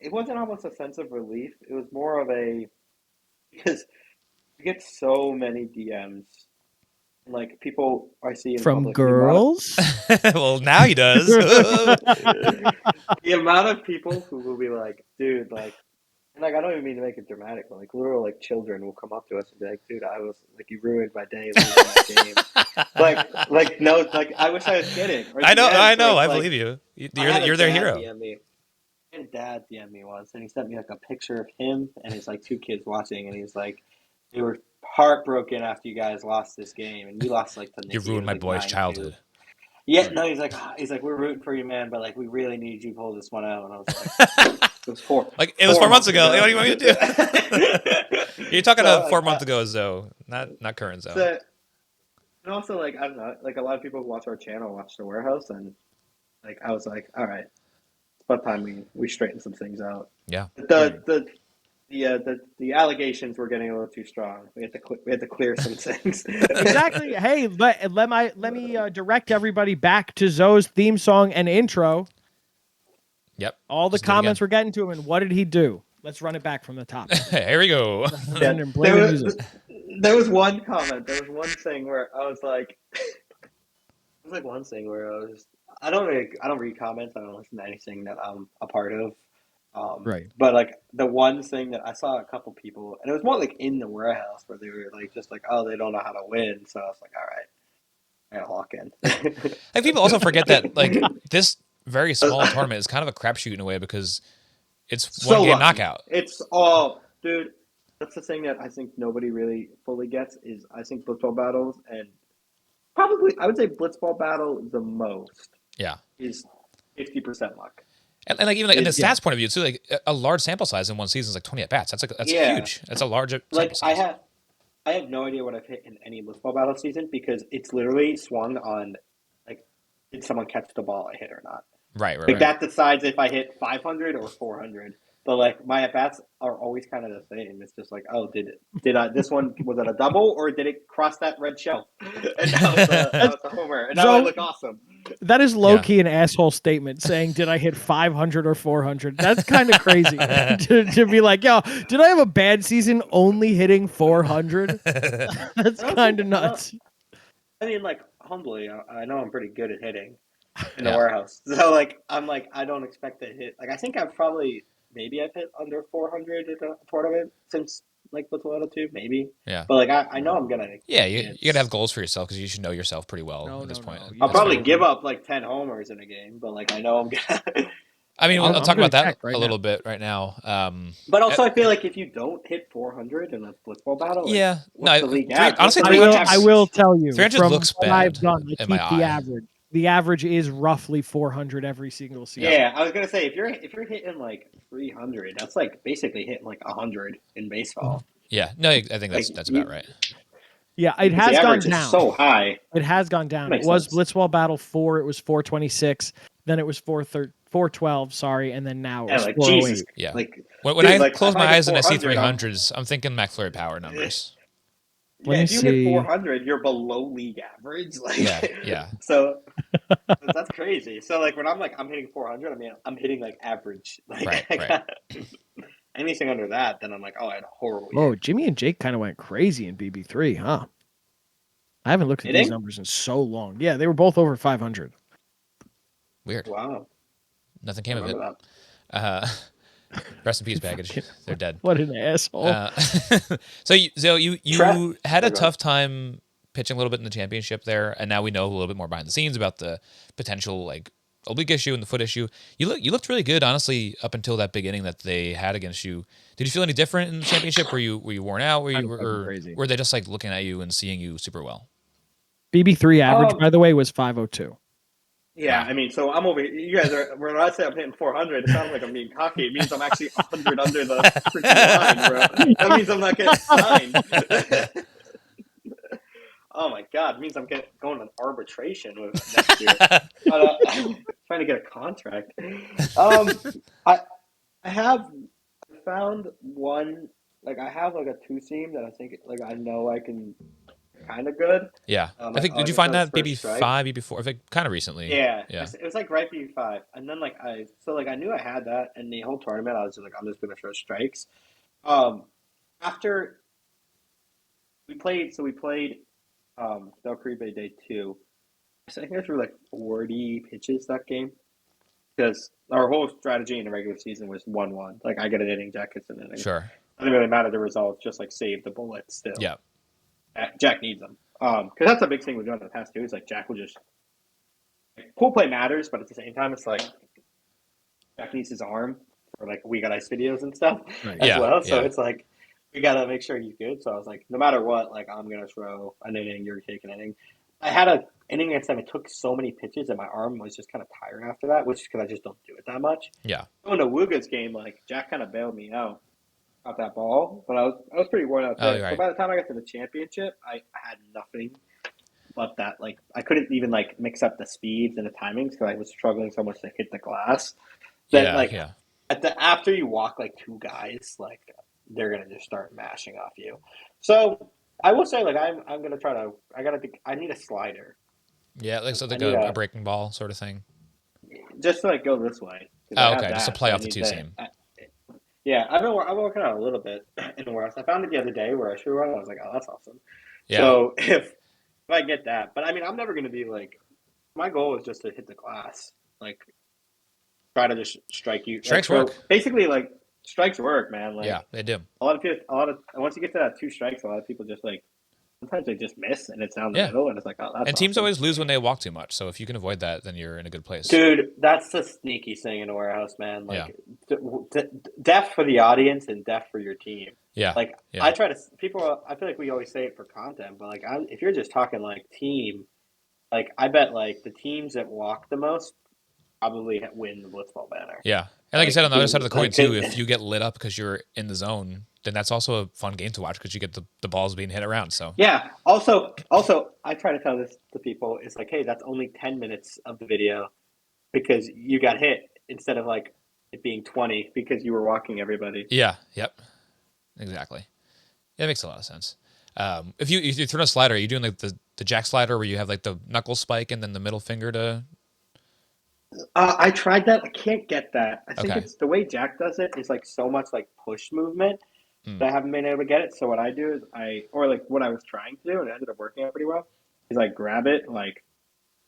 it wasn't almost a sense of relief. It was more of because you get so many DMs. And, like, people I see in From public. girls? Well, now he does. The amount of people who will be like, dude, like, and like, I don't even mean to make it dramatic, but like, literal like children will come up to us and be like, dude, I was like, you ruined my day losing that game. No, like, I wish I was kidding. Or I know, I like, believe you. I had a You're their dad hero. DM me. I had a dad DM me once, and he sent me like a picture of him and his like 2 kids watching, and he's like, they were heartbroken after you guys lost this game, and we lost like to You Nikki. ruined my Like boy's 9-2. childhood. Yeah, no, he's like, we're rooting for you, man, but like, we really need you to pull this one out. And I was like, it was 4. Like it was 4 months ago. ago. What do you want me to do? You're talking So, about 4 months ago, Zoe, not current Zoe. So, and also, like, I don't know, like a lot of people who watch our channel watch the warehouse, and like I was like, all right, it's about time we straighten some things out. Yeah. The allegations were getting a little too strong. We had to clear some things. Exactly. Hey, let me direct everybody back to Zoe's theme song and intro. Yep. All the comments we're getting to him, and what did he do? Let's run it back from the top. Here we go. Yeah, there was one comment. There was one thing where I was like, I don't read comments. I don't listen to anything that I'm a part of. Right. But like the one thing that I saw a couple people, and it was more like in the warehouse where they were like just like, oh, they don't know how to win. So I was like, all right, I gotta lock in. Like people also forget that like this very small tournament is kind of a crapshoot in a way because it's one game knockout. It's all, dude. That's the thing that I think nobody really fully gets is I think Blitzball battles and probably I would say Blitzball battle the most. Yeah. Is 50% luck. And like even like in the stats point of view too, like a large sample size in one season is like 20 at bats. That's huge. That's a large sample size. I have no idea what I've hit in any Blitzball battle season because it's literally swung on like did someone catch the ball I hit or not. Right. That decides if I hit 500 or 400. But like my at bats are always kind of the same. It's just like, oh, did I this one was it a double or did it cross that red shelf? And that was a homer. And now I look awesome. That is low key an asshole statement saying, did I hit 500 or 400? That's kind of crazy to be like, yo, did I have a bad season only hitting 400? That's kind of nuts. I mean, like, humbly, I know I'm pretty good at hitting in the warehouse. So, like, I'm like, I don't expect to hit. Like, I think maybe I've hit under 400 in a tournament since, like, Blitzball 2, maybe. Yeah. But, like, I know I'm going to. Yeah, you got to have goals for yourself because you should know yourself pretty well at this point. I'll probably give up, like, 10 homers in a game, but, like, I know I'm going to. I mean, we'll talk about that a little bit right now. But also, I feel like if you don't hit 400 in a Blitzball battle, like, what's the league average? Honestly, I will tell you. 300 looks bad. I've done, I in keep my the eye. average. The average is roughly 400 every single season. Yeah, I was gonna say if you're hitting like 300, that's like basically hitting like 100 in baseball. Yeah, no, I think that's about right. Yeah, it has gone down. Is so high. It has gone down. Makes it was sense. Blitzball Battle 4. It was 426. Then it was 412. Sorry, and then now it's 408. Jesus. Yeah. Like when I close my eyes and I see 400, 300s, I'm thinking McFlurry power numbers. If you hit 400, you're below league average. Like, yeah. So that's crazy. So like when I'm hitting 400, I mean I'm hitting like average. Like, right. Anything under that, then I'm like, oh, I had a horrible Whoa, year. Jimmy and Jake kind of went crazy in BB3, huh? I haven't looked at these numbers in so long. Yeah, they were both over 500. Weird. Wow. Nothing came of it. Rest in peace, baggage. They're dead. What an asshole. So you had a tough time pitching a little bit in the championship there, and now we know a little bit more behind the scenes about the potential like oblique issue and the foot issue. You looked really good, honestly, up until that big inning that they had against you. Did you feel any different in the championship? Were you worn out? Were they just like looking at you and seeing you super well? BB3 average, by the way, was 502. Yeah, I mean, so I'm over. You guys are. When I say I'm hitting 400, it sounds like I'm being cocky. It means I'm actually 100 under the freaking line, bro. That means I'm not getting signed. Oh my god, it means I'm going on arbitration with next year. Trying to get a contract. I found one. Like I have like a 2-seam that I think like I know I can kind of good. Yeah. I think, did you August find was that first strike. BB5, BB4? I think kind of recently. Yeah, Yeah. it was like right BB5, and then like I knew I had that, and the whole tournament I was just like I'm just gonna throw strikes. After we played Del Caribe Day 2. I think I threw like 40 pitches that game because our whole strategy in the regular season was 1-1. Like I get an inning, Jack gets an inning. Sure. It doesn't really matter the results, just like save the bullets still. Yeah. Jack needs them. Because that's a big thing we've done in the past too. Is like Jack will just pool play matters, but at the same time, it's like Jack needs his arm for like we got ice videos and stuff as well. So it's like we gotta make sure he's good. So I was like, no matter what, like I'm gonna throw an inning, you're taking an inning. I had an inning against them. It took so many pitches, and my arm was just kind of tired after that, which is because I just don't do it that much. Yeah. So in the Wooga's game, like Jack kind of bailed me out that ball, but I was pretty worn out there. So by the time I got to the championship, I had nothing but that. Like I couldn't even like mix up the speeds and the timings because I was struggling so much to hit the glass. That after you walk like two guys, like they're gonna just start mashing off you. So I will say, like I'm gonna try to. I need a slider. Yeah, like so like a breaking ball sort of thing. Just to like go this way. Oh, okay. Just to play off the two seam. Yeah, I'm working on it a little bit in the warehouse. I found it the other day where I threw one. I was like, oh, that's awesome. Yeah. So if I get that, but I mean, I'm never gonna be like. My goal is just to hit the glass, like try to just strike you. Strikes work. Basically, like strikes work, man. Like, yeah, they do. Once you get to that 2 strikes, a lot of people just like sometimes they just miss and it's down the middle, and it's like, oh, that's. And teams always lose when they walk too much. So if you can avoid that, then you're in a good place. Dude, that's the sneaky thing in a warehouse, man. Like depth for the audience and depth for your team. Yeah. Like I try to people. I feel like we always say it for content, but like if you're just talking like team, like I bet like the teams that walk the most probably win the Blitzball banner. Yeah. And like I said, on the other side of the coin too, if you get lit up because you're in the zone, then that's also a fun game to watch because you get the balls being hit around. So yeah. Also, I try to tell this to people. It's like, hey, that's only 10 minutes of the video because you got hit instead of like it being 20 because you were walking everybody. Yeah. Yep. Exactly. Yeah, it makes a lot of sense. If you throw a slider, are you doing like the jack slider where you have like the knuckle spike and then the middle finger to? I tried that. I can't get that. I think it's the way Jack does it is like so much like push movement that I haven't been able to get it. So what I do is what I was trying to do and it ended up working out pretty well is I grab it, like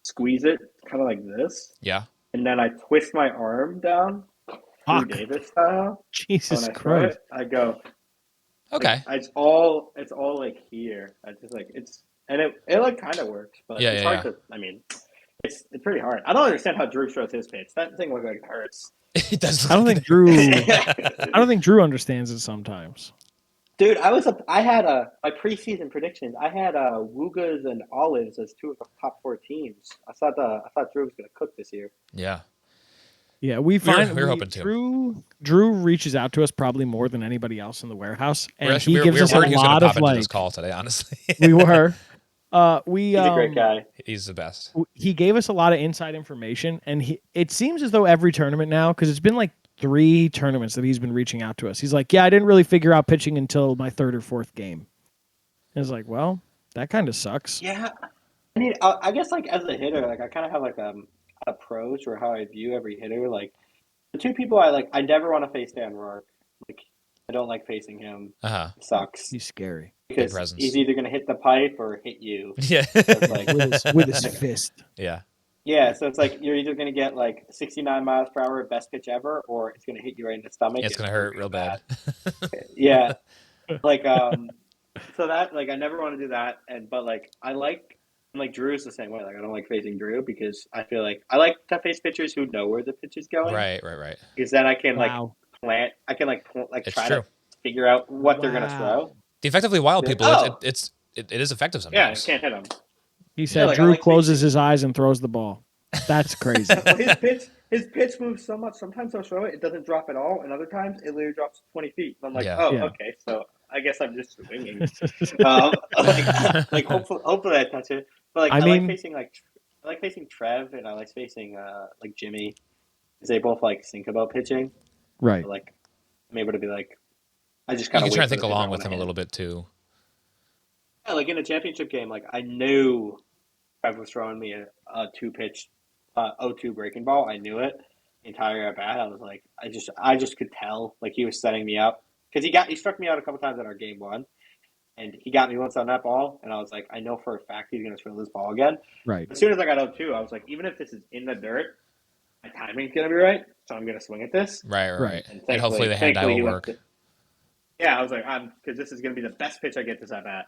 squeeze it kind of like this. Yeah. And then I twist my arm down, Davis style. Jesus Christ! I go. Okay. Like, it's all like here. I just like it like kind of works, but it's hard to. I mean. It's pretty hard. I don't understand how Drew throws his pitch. That thing looks like it hurts. It does. I don't think Drew. I don't think Drew understands it sometimes. Dude, I had my preseason predictions. I had Woogas and Olives as 2 of the top 4 teams. I thought Drew was going to cook this year. Yeah. Yeah, we're hoping to. Drew reaches out to us probably more than anybody else in the warehouse, and he gives us a lot of like. This call today, honestly. We were. He's a great guy. He's the best. He gave us a lot of inside information, and it seems as though every tournament now, because it's been like 3 tournaments that he's been reaching out to us. He's like, yeah, I didn't really figure out pitching until my 3rd or 4th game. And it's like, well, that kind of sucks. Yeah. I mean, I guess like as a hitter, like I kind of have like an approach or how I view every hitter. Like the 2 people I never want to face Dan Rourke. Like I don't like facing him. It sucks. He's scary. Because he's either going to hit the pipe or hit you. Yeah. So it's like, with his fist. Yeah. Yeah, so it's like you're either going to get like 69 miles per hour, best pitch ever, or it's going to hit you right in the stomach. Yeah, it's going to hurt real bad. Yeah. Like, so that, like, I never want to do that. But like, Drew's the same way. Like, I don't like facing Drew because I feel like I like to face pitchers who know where the pitch is going. Right. Because then I can try to figure out what they're going to throw. The effectively wild people, it is effective sometimes. Yeah, you can't hit them. He said Drew closes his eyes and throws the ball. That's crazy. His pitch moves so much. Sometimes I'll throw it doesn't drop at all, and other times it literally drops 20 feet. I'm like, okay, so I guess I'm just swinging. Hopefully I touch it. But like, I like facing Trev, and I like facing like Jimmy, because they both like think about pitching. Right. So, like, I'm able to be like. I just kind of try to think along with him a little bit too. Yeah, like in a championship game, like I knew Trev was throwing me a two pitch 0-2 breaking ball. I knew it the entire at bat. I was like, I just could tell like he was setting me up because he struck me out a couple times in our game one, and he got me once on that ball, and I was like, I know for a fact he's gonna throw this ball again. Right. As soon as I got 0-2, I was like, even if this is in the dirt, my timing's gonna be right, so I'm gonna swing at this. Right. And And hopefully the hand eye will work. Yeah, I was like, because this is gonna be the best pitch I get this at bat.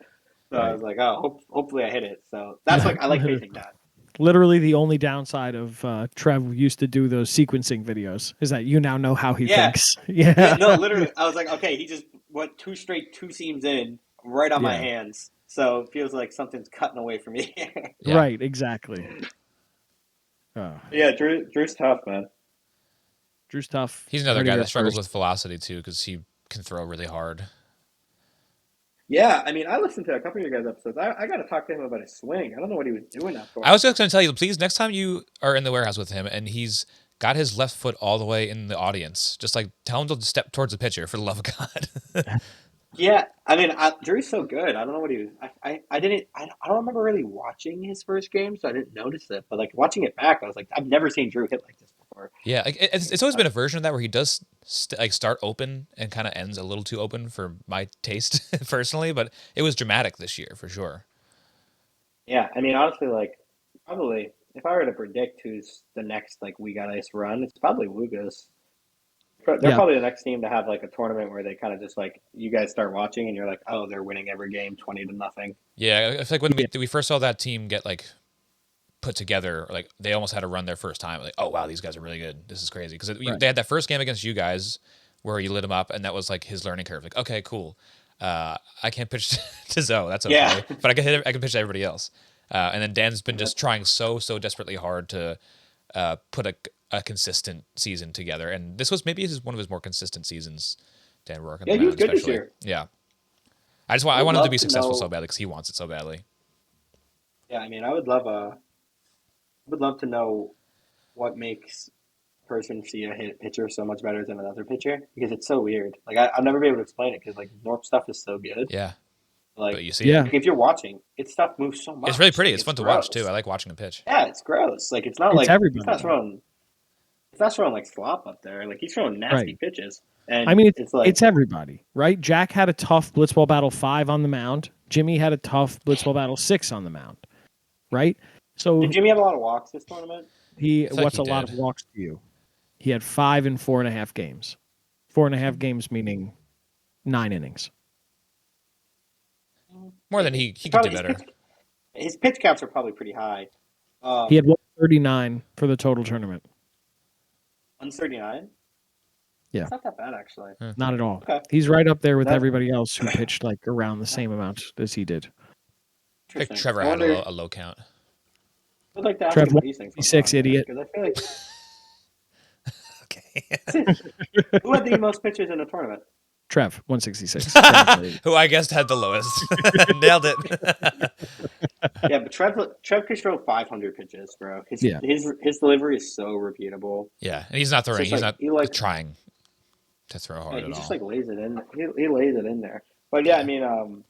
So Right. I was like, oh, hopefully I hit it. So that's like I like facing that. Literally the only downside of Trev used to do those sequencing videos is that you now know how he thinks. Yeah, no, literally. I was like, okay, he just went two straight two seams in right on my hands. So it feels like something's cutting away from me. Yeah. Right, exactly. Yeah, Drew's tough, man. Drew's tough. He's another guy that struggles with velocity too because he can throw really hard. Yeah, I mean, I listened to a couple of your guys' episodes. I got to talk to him about his swing. I don't know what he was doing after. I was just going to tell you, please, next time you are in the warehouse with him and he's got his left foot all the way in the audience, just like tell him to step towards the pitcher for the love of God. Yeah, I mean, Drew's so good. I don't know what he was. I don't remember really watching his first game, so I didn't notice it. But like watching it back, I was like, I've never seen Drew hit like this before. Yeah, like it's always been a version of that where he does start open and kind of ends a little too open for my taste personally, but it was dramatic this year for sure. Yeah, I mean, honestly, like probably if I were to predict who's the next like We Got Ice run, it's probably Lugas. They're probably the next team to have like a tournament where they kind of just like you guys start watching and you're like, oh, they're winning every game 20-0. Yeah, I feel like when we first saw that team get like put together, like they almost had to run their first time. Like, oh wow, these guys are really good. This is crazy because they had that first game against you guys where you lit him up, and that was like his learning curve. Like, okay, cool. I can't pitch to Zoe. That's okay, but I can pitch to everybody else. And then Dan's been just trying so desperately hard to put a consistent season together, and this was maybe one of his more consistent seasons. Dan Rourke. Yeah, he was good this year. Yeah, I want him to be successful so badly because he wants it so badly. Yeah, I mean, I would love to know what makes a person see a pitcher so much better than another pitcher because it's so weird. Like I'll never be able to explain it because like Norp stuff is so good. Yeah. Like but you see it. Like, if you're watching, its stuff moves so much. It's really pretty. Like, it's fun to gross. watch too. I like watching him pitch. Yeah, it's gross. Like it's not It's like everybody. It's not throwing like slop up there. Like he's throwing nasty pitches. And I mean, it's like it's everybody, right? Jack had a tough Blitzball Battle 5 on the mound. Jimmy had a tough Blitzball Battle 6 on the mound, right? So did Jimmy have a lot of walks this tournament? What's a lot of walks to you? He had 5 in 4.5 games. 4.5 games meaning 9 innings. More than he could do better. His pitch counts are probably pretty high. He had 139 for the total tournament. 139? Yeah. It's not that bad, actually. Not at all. Okay. He's right up there with everybody else who pitched like around the same amount as he did. I think Trevor had a low count. I'd like to ask Trevor, him these things. 56, idiot. Because I feel like Okay. who had the most pitches in the tournament? Trev, 166. Who I guessed had the lowest. Nailed it. Yeah, but Trev could throw 500 pitches, bro. His delivery is so repeatable. Yeah, and he's not throwing. He's not trying to throw hard at all. He just like lays it in. He lays it in there. But yeah, I mean,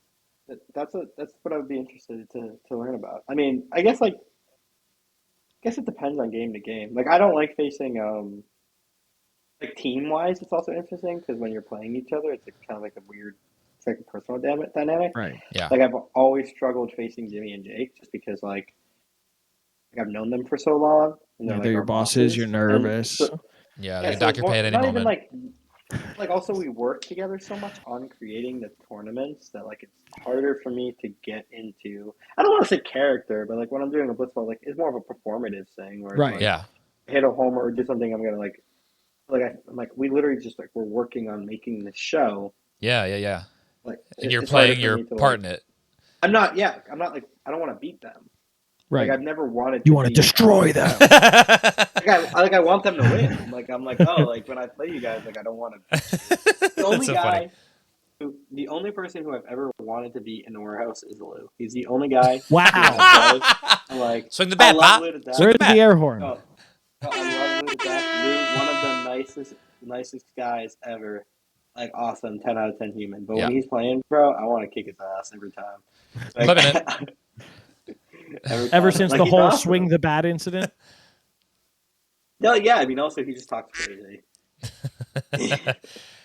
that's what I would be interested to learn about. I mean, I guess it depends on game to game. Like I don't like facing like team wise. It's also interesting because when you're playing each other, it's like, kind of like a weird. It's like a personal dynamic. Right. Yeah. Like I've always struggled facing Jimmy and Jake just because like I've known them for so long. And they're your bosses. You're nervous. Yeah, they can dock your pay at any moment. Like also we work together so much on creating the tournaments that like it's harder for me to get into. I don't want to say character, but like when I'm doing a blitzball, like it's more of a performative thing. Where right. Like, yeah. Hit a homer or do something. I'm gonna I'm like we literally just like we're working on making the show. Yeah. Like and you're playing your part in it. I'm not like I don't want to beat them. Right. Like I've never wanted. You want to destroy them. I want them to win. I'm like oh like when I play you guys like I don't want to. The only person who I've ever wanted to beat in the warehouse is Lou. He's the only guy. Wow. I'm like swing the bat, Pop. Where's the air horn? I love Lou to death. Lou, one of the nicest guys ever. like awesome, 10 out of 10 human. But Yeah. when he's playing, bro, I want to kick his ass every time. Living it. Ever since Like, the he's whole awesome. swing the bat incident. No, yeah, I mean, also he just talks crazy.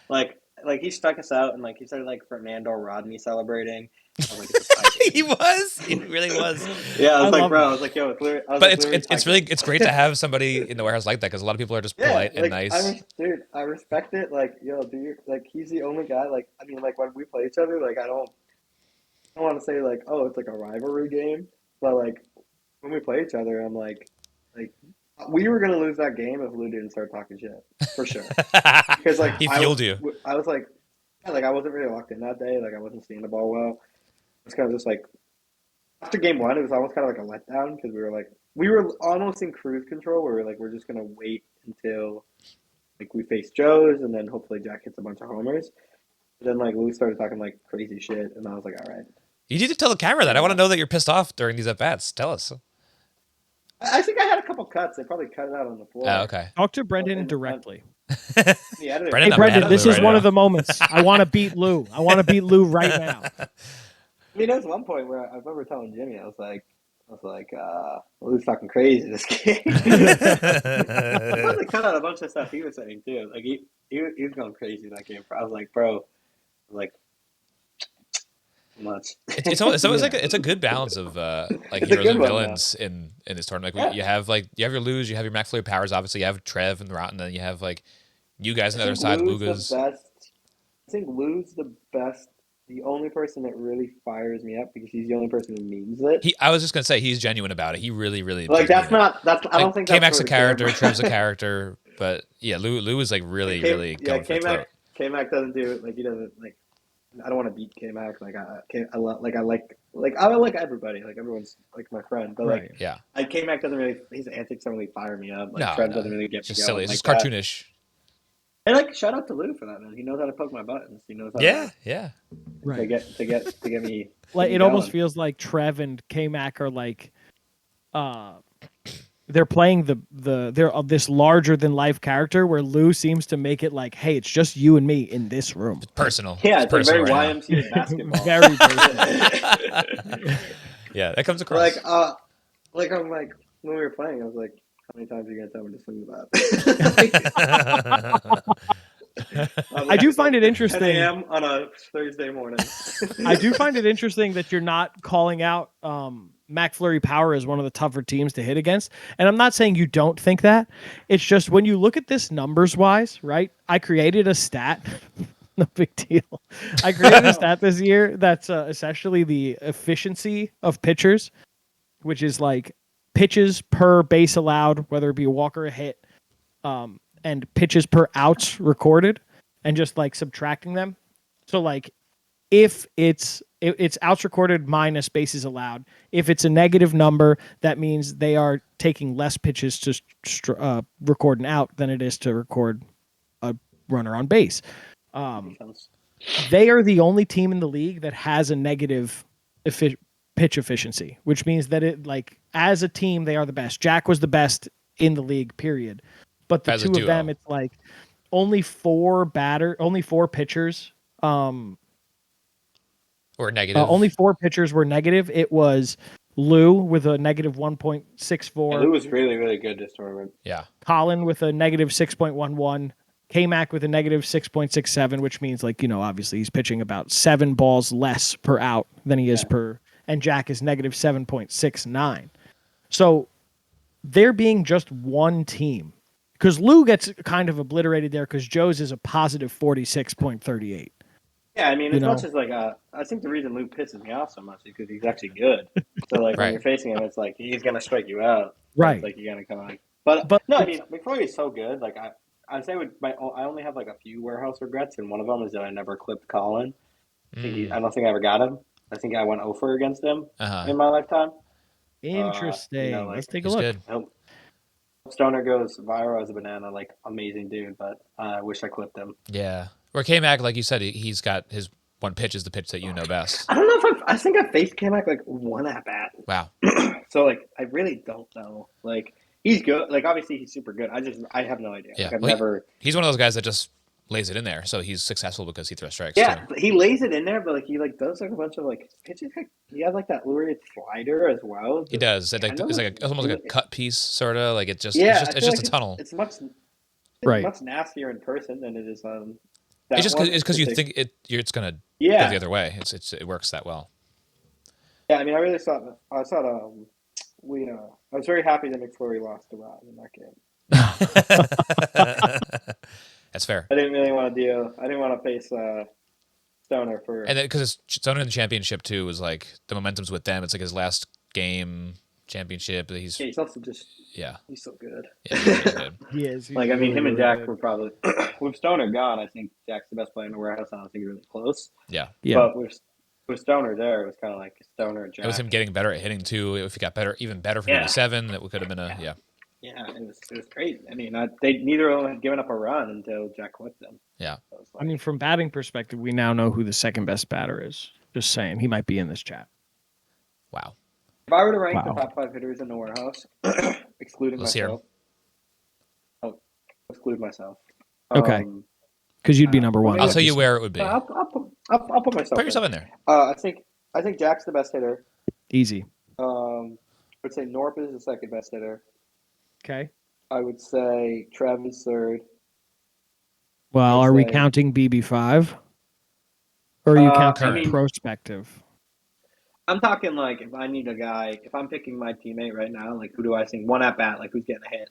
like he struck us out and like he started like Fernando Rodney celebrating. I was like, it's a fight. He was. He really was. Yeah, I was like, love bro, it. I was like, yo, it's literally. I was But like, it's really great to have somebody in the warehouse like that because a lot of people are just polite and nice. Dude, I respect it. Like, yo, dude, like he's the only guy. Like, I mean, like when we play each other, like I don't want to say like, oh, it's like a rivalry game, but like when we play each other, I'm like we were gonna lose that game if Lou didn't start talking shit for sure. Because like He fueled you. I was like, yeah, like I wasn't really locked in that day. Like I wasn't seeing the ball well. It was kind of just like after game one, it was almost kind of like a letdown because we were almost in cruise control. Where we were like, we're just gonna wait until like we face Joe's and then hopefully Jack hits a bunch of homers. But then like Lou started talking like crazy shit, and I was like, all right. You need to tell the camera that. I want to know that you're pissed off during these at bats. Tell us. I think I had a couple cuts. They probably cut it out on the floor. Oh, okay. Talk to Brendan directly. Brendan, Hey, I'm Brendan, mad this at Lou is right one now. of the moments. I want to beat Lou. I want to beat Lou right now. I mean, there was one point where I remember telling Jimmy, I was like, Lou's talking crazy this game. I probably cut out a bunch of stuff he was saying too. Like he was going crazy that game. I was like, bro, like much. It's always like it's a good balance of like It's a heroes good and one, villains in this tournament. Like you have your Luz, you have your McFlurry Powers. Obviously, you have Trev and Rotten, and then you have like you guys on the other side, Lugas. I think Lou's the best. The only person that really fires me up because he's the only person who means it. I was just gonna say he's genuine about it. He really like does that's not that's. I don't think that's K-Mac's a what character, it is. Trev's a character, but yeah, Lou is like really going for the throat. K-Mac doesn't do it. Like he doesn't like. I don't want to beat K-Mac. Like I like everybody. Like everyone's like my friend. But like yeah, K-Mac doesn't really. His antics don't really fire me up. Like no, Trev doesn't really get it's me just going. silly. It's like just cartoonish. And like shout out to Lou for that, man. He knows how to poke my buttons. He knows how Yeah. to get me. Like it almost feels like Trev and K-Mac are like they're playing they're this larger than life character where Lou seems to make it like, hey, it's just you and me in this room. It's personal. Yeah, it's personal very right YMCA basketball. Very personal. Yeah, that comes across. Like I'm like when we were playing, I was like, how many times are you gonna tell me to swing the bat? I do find it interesting. 10 a.m. on a Thursday morning. I do find it interesting that you're not calling out McFlurry Power as one of the tougher teams to hit against. And I'm not saying you don't think that. It's just when you look at this numbers wise, right? I created a stat. No big deal. I created a stat this year that's essentially the efficiency of pitchers, which is like pitches per base allowed, whether it be a walk or a hit, and pitches per outs recorded, and just like subtracting them. So like if it's outs recorded minus bases allowed. If it's a negative number, that means they are taking less pitches to record an out than it is to record a runner on base. They are the only team in the league that has a negative pitch efficiency, which means that it like as a team they are the best. Jack was the best in the league, period. But the two of them, it's like only four pitchers. Or negative. Only four pitchers were negative. It was Lou with a negative 1.64. Yeah, Lou was really, really good this tournament. Yeah. Colin with a negative 6.11. K-Mac with a negative 6.67, which means like, obviously he's pitching about 7 balls less per out than he is per. And Jack is negative 7.69. So they're being just one team. Because Lou gets kind of obliterated there because Joe's is a positive 46.38. Yeah, I mean, as much as like, I think the reason Lou pisses me off so much is because he's actually good. So like when you're facing him, it's like he's gonna strike you out. Right. It's like you gotta come on. But no, I mean, McFlurry is so good. Like I'd say I only have like a few warehouse regrets, and one of them is that I never clipped Colin. I don't think I ever got him. I think I went 0 against him in my lifetime. Interesting. Let's take a look. Good. Stoner goes viral as a banana, like amazing dude, but I wish I clipped him. Yeah. Or K-Mac, like you said, he's got his one pitch is the pitch that you know best. I don't know if I think I faced K-Mac like one at bat. Wow. So like I really don't know. Like he's good. Like obviously he's super good. I have no idea. Yeah. Like, He's one of those guys that just lays it in there. So he's successful because he throws strikes. Yeah, too. but he lays it in there, but like he like does like a bunch of like pitches. He has like that lurid slider as well. He does. It's almost like a cut piece, sort of. Like it's just a tunnel. It's much Right. much nastier in person than it is on. It's just because you think it's gonna go the other way. It works that well. Yeah, I mean, I really thought I was very happy that McFlurry lost to Rod in that game. That's fair. I didn't really want to deal. I didn't want to face Stoner for. And then because Stoner in the championship too was like the momentum's with them. It's like his last game championship. He's also just he's so good. Yeah, he's good. He is. Like I mean, him and Jack were probably with Stoner gone. I think Jack's the best player in the warehouse. I don't think really close. Yeah. But with Stoner there, it was kind of like Stoner and Jack. It was him getting better at hitting too. If he got even better from 87, that could have been a Yeah, it was great. I mean, they neither of them had given up a run until Jack clipped them. Yeah. So I mean, from batting perspective, we now know who the second best batter is. Just saying, he might be in this chat. Wow. If I were to rank the top 5 hitters in the warehouse, excluding myself, I'll exclude myself. Okay. Because you'd be number one. I'll tell you where it would be. I'll put myself. Put yourself in there. I think Jack's the best hitter. Easy. I would say Norp is the second best hitter. Okay. I would say Trev is third. Well, are we counting BB5? Or are you counting prospective? I'm talking like if I need a guy, if I'm picking my teammate right now, like who do I think one at bat, like who's getting a hit?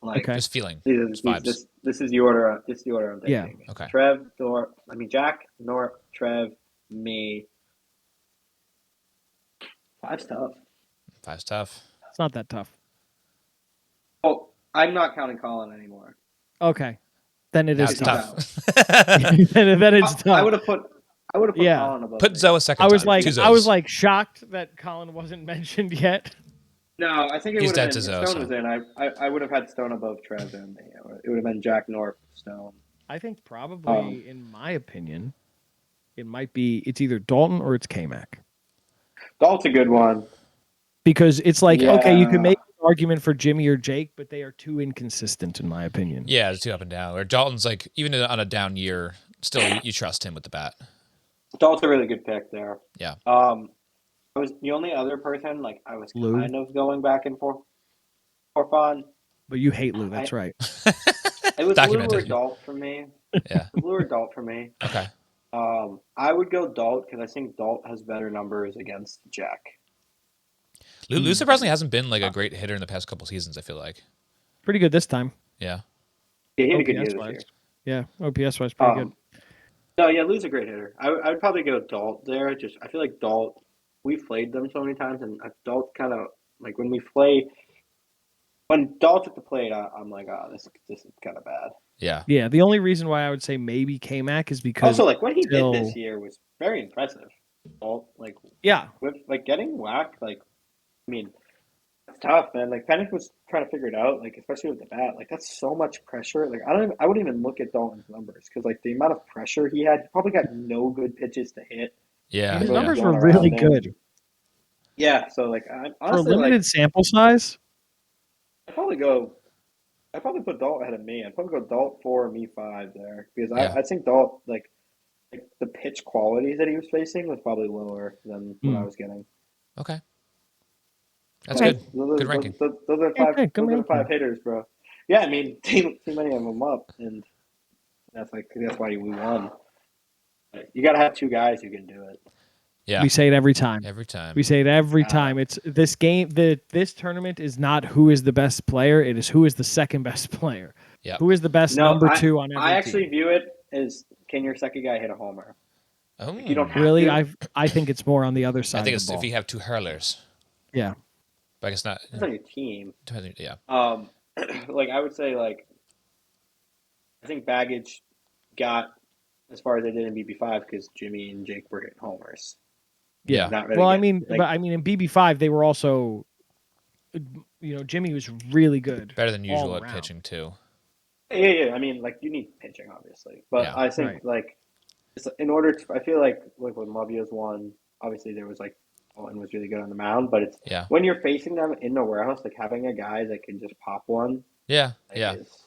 Like just feeling. This is the order. This is the order I'm taking. Yeah. Okay. Trev, Norp. I mean Jack, Norp, Trev, me. 5's tough. 5's tough. It's not that tough. Oh, I'm not counting Colin anymore. Okay. Then it is tough. then it's tough. I would have put Colin above. Put Zoe second. I was like shocked that Colin wasn't mentioned yet. No, I think it would have been Stone was in. I would have had Stone above Trev and me. It would have been Jack, Norp, Stone. I think probably, in my opinion, it's either Dalton or it's K-Mac. Dalton's a good one. Because it's like, okay, you can make an argument for Jimmy or Jake, but they are too inconsistent, in my opinion. Yeah, it's too up and down. Or Dalton's like, even on a down year, still you trust him with the bat. Dalton's a really good pick there. Yeah. I was the only other person, like, I was Lou. kind of going back and forth on. But you hate Lou, that's right. It was Lou or Dalt for me. Yeah. Lou or Dalt for me. Okay. I would go Dalt because I think Dalt has better numbers against Jack. Lou surprisingly hasn't been like a great hitter in the past couple seasons, I feel like. Pretty good this time. Yeah. Yeah, he had a good year this year. Yeah, OPS wise pretty good. No, yeah, Lou's a great hitter. I would probably go Dalt there. I feel like Dalt, we've played them so many times, and Dalt kind of, like when Dalt's at the plate, I'm like, this is kind of bad. Yeah. Yeah, the only reason why I would say maybe K-Mac is because... Also, like, what he did this year was very impressive. Dalt, like... Yeah. With, like, getting whacked, like, I mean, it's tough, man. Like, Pennick was trying to figure it out, like, especially with the bat. Like, that's so much pressure. Like, I wouldn't even look at Dalton's numbers, because, like, the amount of pressure he had, he probably got no good pitches to hit. Yeah. His numbers were really good. Yeah, so, like, honestly, for a limited sample size... I'd probably put Dalt ahead of me. I'd probably go Dalt 4, me 5 there. Because I think Dalt, like the pitch quality that he was facing was probably lower than what I was getting. Okay. That's good. Good ranking. Those are five hitters, bro. Yeah, I mean, too many of them up, and that's why we won. You got to have 2 guys who can do it. Yeah. We say it every time. We say it every time. It's this game. This tournament is not who is the best player. It is who is the second best player. Yeah. Who is the best number 2 on every I actually team. view it as, can your second guy hit a homer? Oh. You don't have really? to. I think it's more on the other side. I think of the ball. if you have 2 hurlers. Yeah. But I guess not. It's on your team. Yeah. Like I would say, like I think Baggage got as far as they did in BB5 because Jimmy and Jake were hitting homers. Yeah. Not really well, getting, in BB5 they were also, Jimmy was really good. Better than usual at pitching too. Yeah. I mean, like you need pitching, obviously, but I think like in order to, I feel like when Lovio's won, obviously there was like Owen was really good on the mound, but it's when you're facing them in the warehouse, like having a guy that can just pop one. Yeah, Is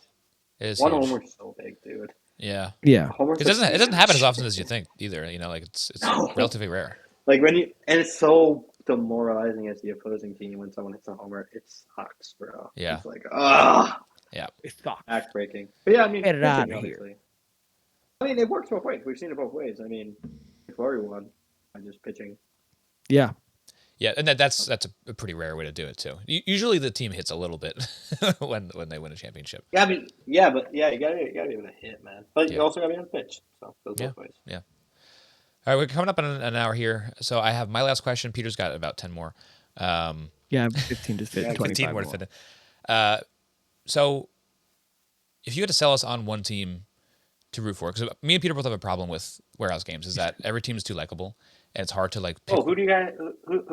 it is one huge. homer is so big, dude. Yeah. Homer It doesn't happen as often as you think either. You know, like it's No. relatively rare. Like and it's so demoralizing as the opposing team when someone hits a homer. It sucks, bro. Yeah. It's like Yeah. It sucks. backbreaking. But yeah, I mean, Get it out pitching, of here. obviously. I mean, it works both ways. We've seen it both ways. I mean, Flurry won by just pitching. Yeah. Yeah, and that's a pretty rare way to do it too. Usually the team hits a little bit when they win a championship. Yeah, I mean, but you gotta be able to hit, man. But you also gotta be able to pitch. So those both ways. Yeah. All right, we're coming up on an hour here, so I have my last question. Peter's got about 10 more. Yeah, 15 to 25 15 more to more. fit in. So if you had to sell us on one team to root for, because me and Peter both have a problem with warehouse games, is that every team is too likable, and it's hard to like pick. Oh, who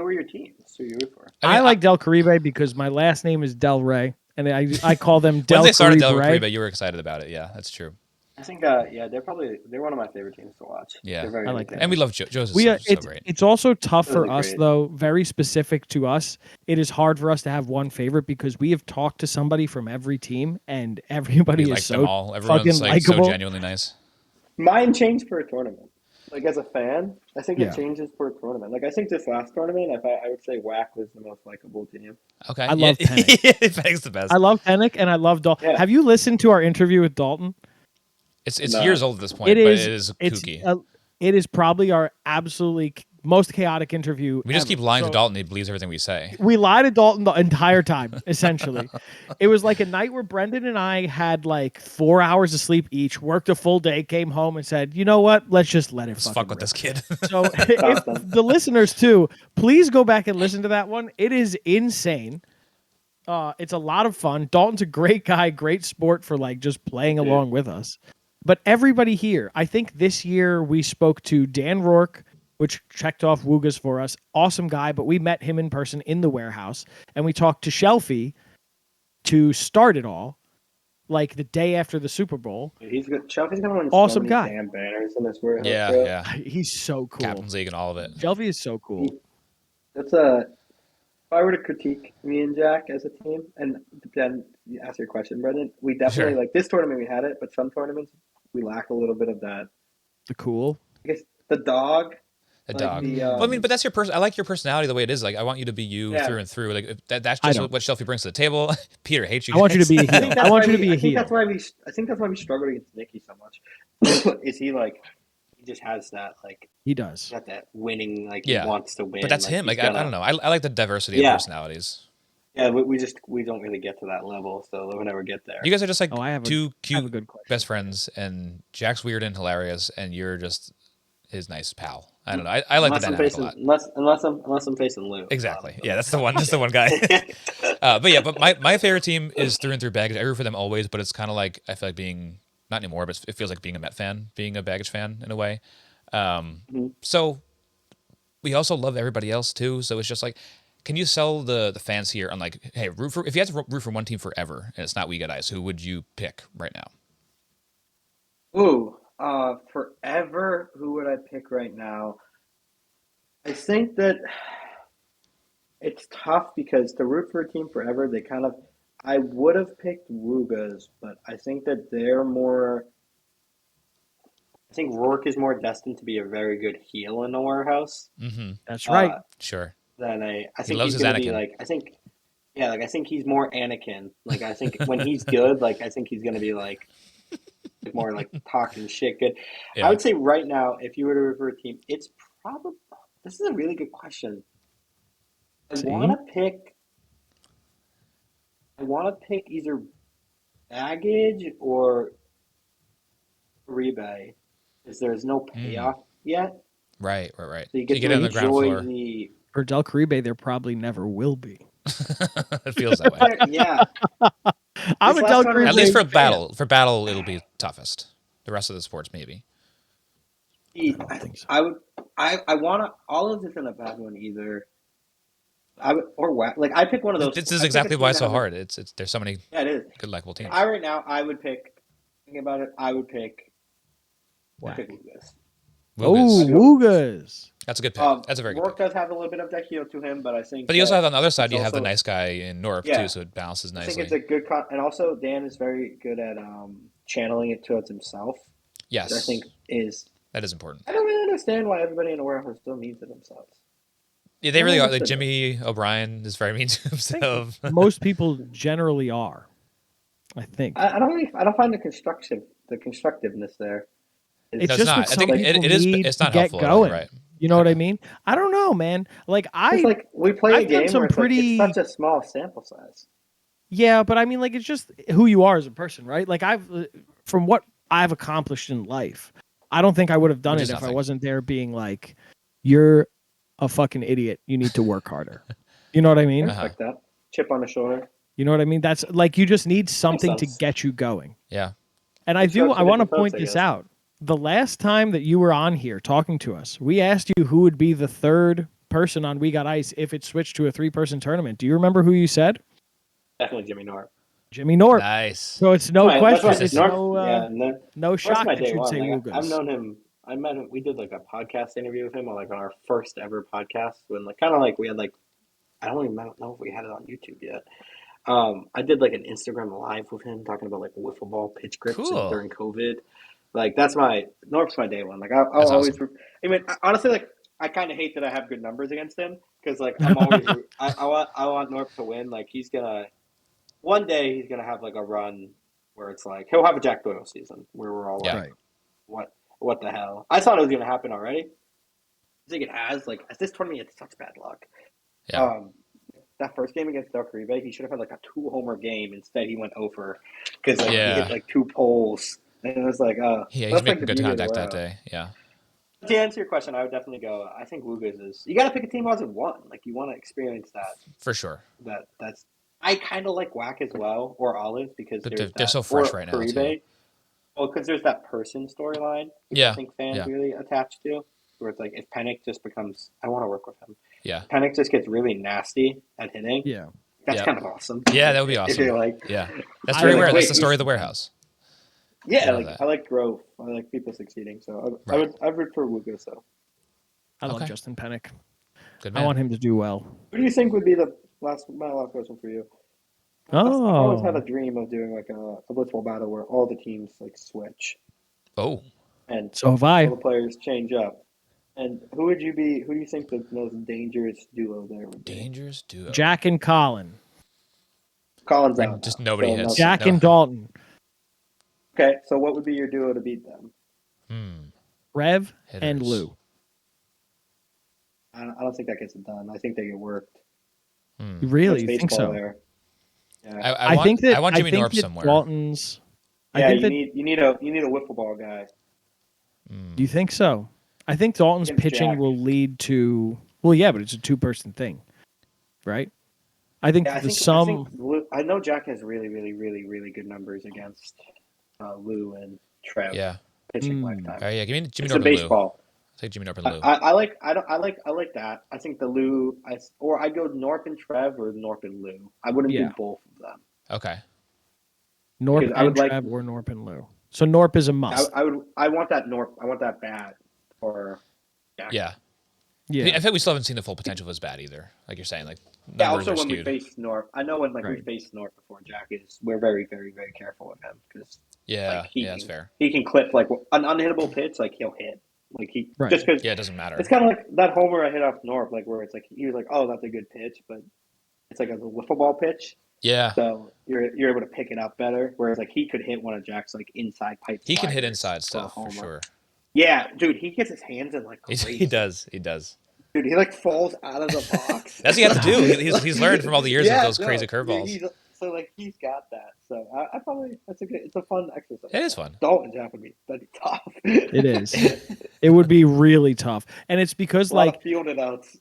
are your teams? Who do you root for? I like Del Caribe because my last name is Del Rey, and I call them Del Caribe. When they started Del Caribe, you were excited about it. Yeah, that's true. I think they're one of my favorite teams to watch. Yeah, they're very I like that. And we love Joe's. So great. It's also tough Those for are us great. though. Very specific to us. It is hard for us to have one favorite because we have talked to somebody from every team, and everybody We is like so them all. fucking Everyone's like likable. so genuinely nice. Mine changed per tournament. Like as a fan, I think Yeah. it changes per tournament. Like I think this last tournament, I would say Whack was the most likable team. Okay, I love Pennick. Pennick's the best. I love Pennick and I love Dalton. Yeah. Have you listened to our interview with Dalton? It's No. years old at this point, It but is. it is It's kooky. it is probably our absolutely most chaotic interview. We just ever. keep lying So- to Dalton. He believes everything we say. We lied to Dalton the entire time, essentially. It was like a night where Brendan and I had like 4 hours of sleep each, worked a full day, came home and said, you know what? Let's just let it Let's fucking fuck with rip." this kid. So if the listeners too, please go back and listen to that one. It is insane. It's a lot of fun. Dalton's a great guy, great sport for like just playing along with us. But everybody here, I think this year we spoke to Dan Rourke, which checked off Woogas for us. Awesome guy, but we met him in person in the warehouse. And we talked to Shelfie to start it all, like the day after the Super Bowl. He's good. Shelby's gonna win Awesome so guy. many damn banners in this warehouse. Yeah, bro. yeah. He's so cool. Captain's League and all of it. Shelfie is so cool. That's if I were to critique me and Jack as a team, and then you ask your question, Brendan, we definitely like this tournament we had it, but some tournaments we lack a little bit of that. The cool. I guess the dog. A like dog. the, Well, I mean, but that's your person. I like your personality the way it is. Like, I want you to be you Yeah. through and through. Like that's I just don't. what Shelfie brings to the table. Peter hates you. I want you to be a I think heel. that's I want why you to be a I think heel. that's why we struggled against Nikki so much. Is he like he just has that like He does. got that winning like Yeah. he wants to win. But that's him. he's Like I gonna- don't know. I like the diversity Yeah. of personalities. Yeah, we don't really get to that level, so we'll never get there. You guys are just like Oh, I have two I have a cute good question. best friends, and Jack's weird and hilarious, and you're just his nice pal. I don't know. I like the dynamic a lot. Unless I'm facing Lou. Exactly. Yeah, that's the one. That's the one guy. But my favorite team is through and through Baggage. I root for them always, but it's kind of like I feel like being not anymore, but it feels like being a Met fan, being a Baggage fan in a way. So we also love everybody else too. So it's just like, can you sell the fans here on like, hey, if you had to root for one team forever and it's not We Got Ice, who would you pick right now? Ooh, forever. Who would I pick right now? I think that it's tough because to root for a team forever, they kind of. I would have picked Woogas, but I think that they're more. I think Rourke is more destined to be a very good heel in the warehouse. Mm-hmm. That's right. Sure. Than I think loves he's his gonna be Anakin. like. I think, yeah, like I think he's more Anakin. Like I think when he's good, like I think he's gonna be like more like talking shit good. Yeah. I would say right now, if you were to root for a team, it's probably. This is a really good question. I want to pick either Baggage or Rebay, because there's no payoff yet. Right. So You you get get to on the ground enjoy floor. the. For Del Caribe, there probably never will be. It feels that way. Yeah, I'm a last Del tournament- Caribe At least for fan. battle. For battle, it'll be toughest. The rest of the sports, maybe. don't think so. I would. I want to. All of this in a bad one either. I would or Whack. Like I pick one of those. This I is pick a exactly team why it's that so has a- hard. It's there's so many Yeah, it is. good likable teams. Right now, I would pick. Thinking about it, I would pick. Whack. Pick Lucas. Oh, Woogas. Woogas. That's a good pick. That's a very good Rourke pick. does have a little bit of that heel to him, but I think. But you also that have on the other side, it's you have the also- nice guy in Norp Yeah. too, so it balances I think nicely. it's a good and also Dan is very good at channeling it towards himself. Yes. Which I think that is important. I don't really understand why everybody in the warehouse still mean to themselves. Yeah, they really are. Like Jimmy O'Brien is very mean to himself. Most people generally are. I think. I don't find the constructiveness there. It's No, just not. what I some think people it is. need It's to not get helpful at all, going. right? You know what I mean? I don't know, man. Like It's like we play I've a game done some where it's pretty like, it's such a small sample size. Yeah, but I mean, like, it's just who you are as a person, right? Like, from what I've accomplished in life, I don't think I would have done it if I wasn't there being like, you're a fucking idiot. You need to work harder. You know what I mean? Like that. Chip on the shoulder. You know what I mean? That's like, you just need something to get you going. Yeah. And I want to point this out. The last time that you were on here talking to us, we asked you who would be the third person on We Got Ice if it switched to a 3-person tournament. Do you remember who you said? Definitely Jimmy Norp. Jimmy Norp. Nice. So it's no question. It's Norp, no shock my that day you'd one. say Like, Wugas. I've known him. I met him. We did like a podcast interview with him on like our first ever podcast when like kind of like we had like I don't even know if we had it on YouTube yet. I did like an Instagram live with him talking about like wiffle ball pitch grips during COVID. Like Norp's my day one. Like I'll always. Awesome. I mean, honestly, like I kind of hate that I have good numbers against him because like I'm always. I want Norp to win. Like one day he's gonna have like a run where it's like he'll have a Jack Doyle season where we're all like, what the hell? I thought it was gonna happen already. I think it has. Like at this tournament, it's such bad luck. Yeah. That first game against Del Caribe, he should have had like a 2-homer game. Instead, he went over because he hit like 2 poles, and it was like, he's making good contact that day. Yeah. To answer your question, I would definitely go. I think Wugas is. You got to pick a team other than one. Like you want to experience that for sure. That's. I kind of like Whack as well or Olives because they're so fresh right now. Too. Well, because there's that person storyline. I think fans really attached to. Where it's like if Pennick just becomes, I want to work with him. Yeah. Pennick just gets really nasty at hitting. Yeah. That's kind of awesome. Yeah, that would be awesome. If you're like, that's very rare. That's the story of the warehouse. Yeah, I like growth. I like people succeeding. So I would for Wugas. So I love Justin Pennick. Good man. I want him to do well. Who do you think would be my last question for you? I've always had a dream of doing like a blitzball battle where all the teams like switch. Oh. And so have I. All the players change up. And who would you be? Who do you think the most dangerous duo there would be? Dangerous duo. Jack and Colin. Colin's out. Just nobody hits. Jack and Dalton. Okay, so what would be your duo to beat them? Rev and Lou. I don't think that gets it done. I think they get worked. You really think so? There. Yeah. I want Jimmy Norp somewhere. Dalton's. Yeah, you need a wiffle ball guy. Do you think so? I think Dalton's pitching will lead to. Well, yeah, but it's a 2-person thing, right? I think I know Jack has really, really, really, really good numbers against Lou and Trev. Yeah, pitching lifetime. Yeah, give me Jimmy Norp and baseball. Lou. I'll take Jimmy Norp and Lou. I like that. I think the Lou, or I'd go Norp and Trev or Norp and Lou. I wouldn't do both of them. Okay. Norp and Trev or Norp and Lou. So Norp is a must. I want that Norp. I want that bat for Jack. Yeah. I think we still haven't seen the full potential of his bat either. Like you're saying, like also when we face Norp, I know when we face Norp before Jack we're very, very, very careful with him because that's fair. He can clip like an unhittable pitch, like he'll hit. Like just because it doesn't matter. It's kind of like that homer I hit off Norp, like where it's like he was like, oh, that's a good pitch, but it's like a wiffle ball pitch. Yeah. So you're able to pick it up better. Whereas like he could hit one of Jack's like inside pipe. He can hit inside stuff for sure. Yeah, dude, he gets his hands in like crazy. He does. Dude, he like falls out of the box. That's what you have to do. He's learned from all the years of those crazy curveballs. So like he's got that. So I probably it's a fun exercise. It is fun. Dalton Jack would be tough. It is. It would be really tough, and it's because like fielded outs.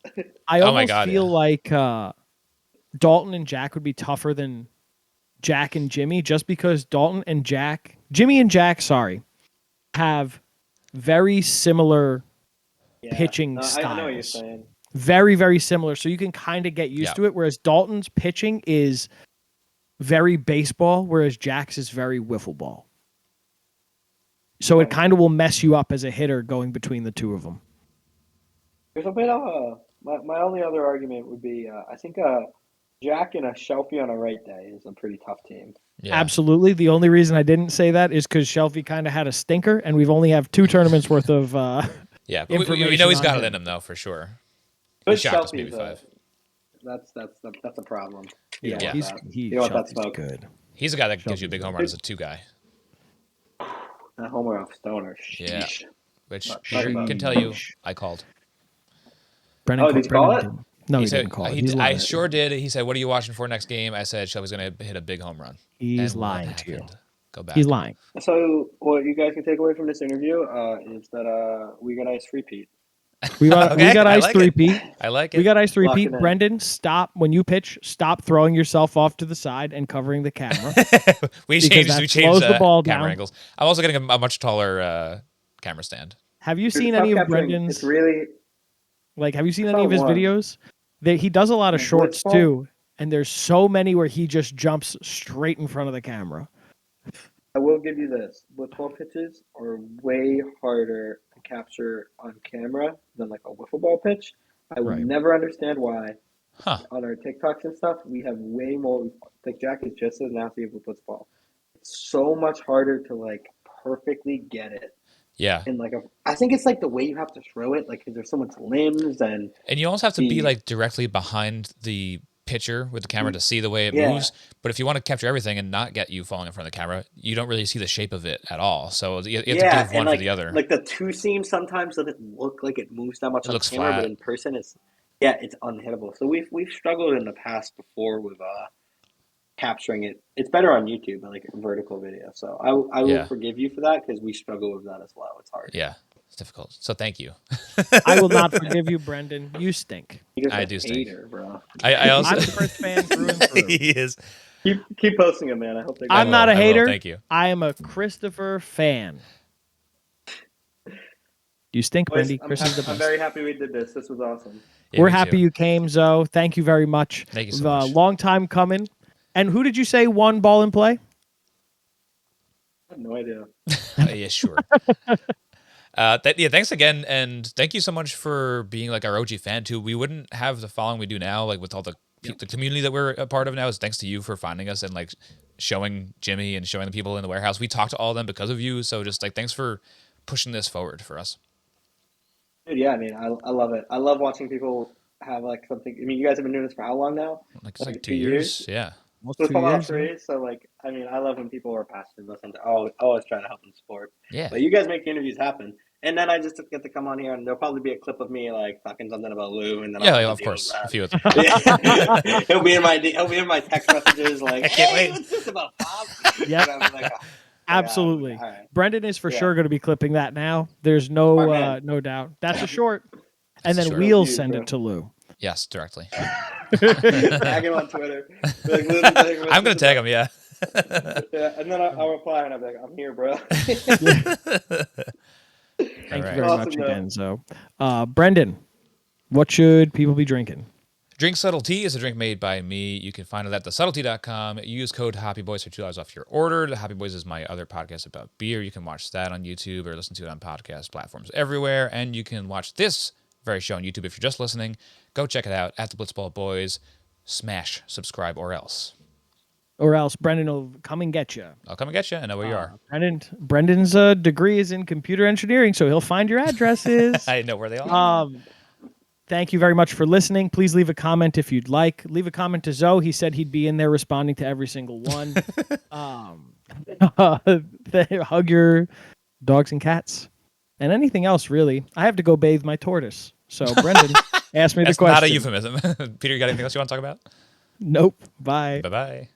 I almost feel like Dalton and Jack would be tougher than Jack and Jimmy, just because Jimmy and Jack, have very similar pitching styles. I know what you're saying. Very, very similar. So you can kind of get used to it. Whereas Dalton's pitching is very baseball, whereas Jack's is very wiffle ball. So it kind of will mess you up as a hitter going between the two of them. There's a bit of my only other argument would be I think Jack and a Shelfie on a right day is a pretty tough team. Yeah. Absolutely. The only reason I didn't say that is because Shelfie kind of had a stinker, and we've only have 2 tournaments worth of Yeah, but we information know he's on got him. it in him though for sure. But He shocked us Shelfie's maybe 5. That's a problem. You Yeah, don't want he's that. he, You don't want that Shelfie's smoke. good. He's a guy that gives you a Shelby's big good. home run as a 2 guy. That homer off Stoner. Yeah. Sheesh. Which Talk Peter about- can tell you I called. Brendan, Oh, did you call it? didn't. No, he didn't call it. He's I lying. sure did. He said, "What are you watching for next game?" I said, "Shelby's going to hit a big home run." He's And what lying to you. happened? Go back. He's lying. So what you guys can take away from this interview is that we got ice repeat. We got Okay, we got I ice like to it. repeat. I like it. We got ice to Lock repeat. it in. Brendan, stop when you pitch. Stop throwing yourself off to the side and covering the camera. we because changed. that We changed slows the ball camera down. angles. I'm also getting a much taller camera stand. Have you seen Tough any of capturing. Brendan's? It's really Have you seen I any saw of his one. videos? He does a lot of shorts Blitzball? too, and there's so many where he just jumps straight in front of the camera. I will give you this. Blitzball pitches are way harder to capture on camera than like a wiffle ball pitch. I will Right. never understand why Huh. on our TikToks and stuff, we have way more like Jack is just as nasty with Blitzball. It's so much harder to like perfectly get it. Yeah. And like I think it's like the way you have to throw it, like 'cause there's so much limbs and And you almost have to be the- like directly behind the pitcher with the camera to see the way it Yeah. moves. But if you want to capture everything and not get you falling in front of the camera, you don't really see the shape of it at all. So you have to give and one like, for the other. Like the two seam sometimes doesn't look like it moves that much It on looks camera, flat. but in person it's unhittable. So we've struggled in the past before with capturing it. It's better on YouTube, like vertical video. So I will Yeah. forgive you for that because we struggle with that as well. It's hard. Yeah, it's difficult. So thank you. I will not forgive you, Brendan. You stink. You're I just a do stink. hater, bro. I also I'm the first fan through and through. he is. Keep posting them, man. I hope they. I'm will, not a I will, hater. thank you. I am a Christopher fan. You stink, Boys, Brendy. Chris is the I'm best. very happy we did this. This was awesome. Yeah, We're me happy too. you came, Zoe. Thank you very much. Thank you so much. Long time coming. And who did you say won ball in play? I have no idea. Yeah, sure. Thanks again, and thank you so much for being like our OG fan too. We wouldn't have the following we do now, like with all the community that we're a part of now. Is thanks to you for finding us and like showing Jimmy and showing the people in the warehouse. We talked to all of them because of you. So just like thanks for pushing this forward for us. Dude, yeah, I mean, I love it. I love watching people have like something. I mean, you guys have been doing this for how long now? Like it's like Like 2 2 years. years? Yeah. Almost So 2 it's all years. three. So like, I mean, I love when people are passionate about something. Always trying to help them support. Yeah. But you guys make the interviews happen. And then I just get to come on here, and there'll probably be a clip of me like talking something about Lou, and then Yeah, I'll yeah, have of to deal course. with A few of that. Yeah. He'll be in my text messages like, I can't "Hey, wait." what's this about, Bob?" Yep. And I'm like, "Oh, Absolutely. all right." Brendan is for Yeah. sure going to be clipping that now. There's My man. no doubt. That's a short. And That's a then short. we'll You, send bro. it to Lou. Yes, directly. Tag him on Twitter. Like, "Lou, what's I'm gonna this tag about?" him. Yeah. Yeah, and then I'll reply, and I'll be like, "I'm here, bro." Thank you right. very Awesome, much though. again, Zoe. Brendan, what should people be drinking? Drink Subtlety is a drink made by me. You can find it at thesubtlety.com. Use code HoppyBoys for $2 off your order. The Hoppy Boys is my other podcast about beer. You can watch that on YouTube or listen to it on podcast platforms everywhere. And you can watch this very show on YouTube if you're just listening. Go check it out at the Blitzball Boys. Smash, subscribe, or else. Or else Brendan will come and get you. I'll come and get you. I know where you are. Brendan's degree is in computer engineering, so he'll find your addresses. I know where they are. Thank you very much for listening. Please leave a comment if you'd like. Leave a comment to Zoe. He said he'd be in there responding to every single one. Hug your dogs and cats. And anything else, really. I have to go bathe my tortoise. So, Brendan, ask me the That's question. not a euphemism. Peter, you got anything else you want to talk about? Nope. Bye. Bye-bye.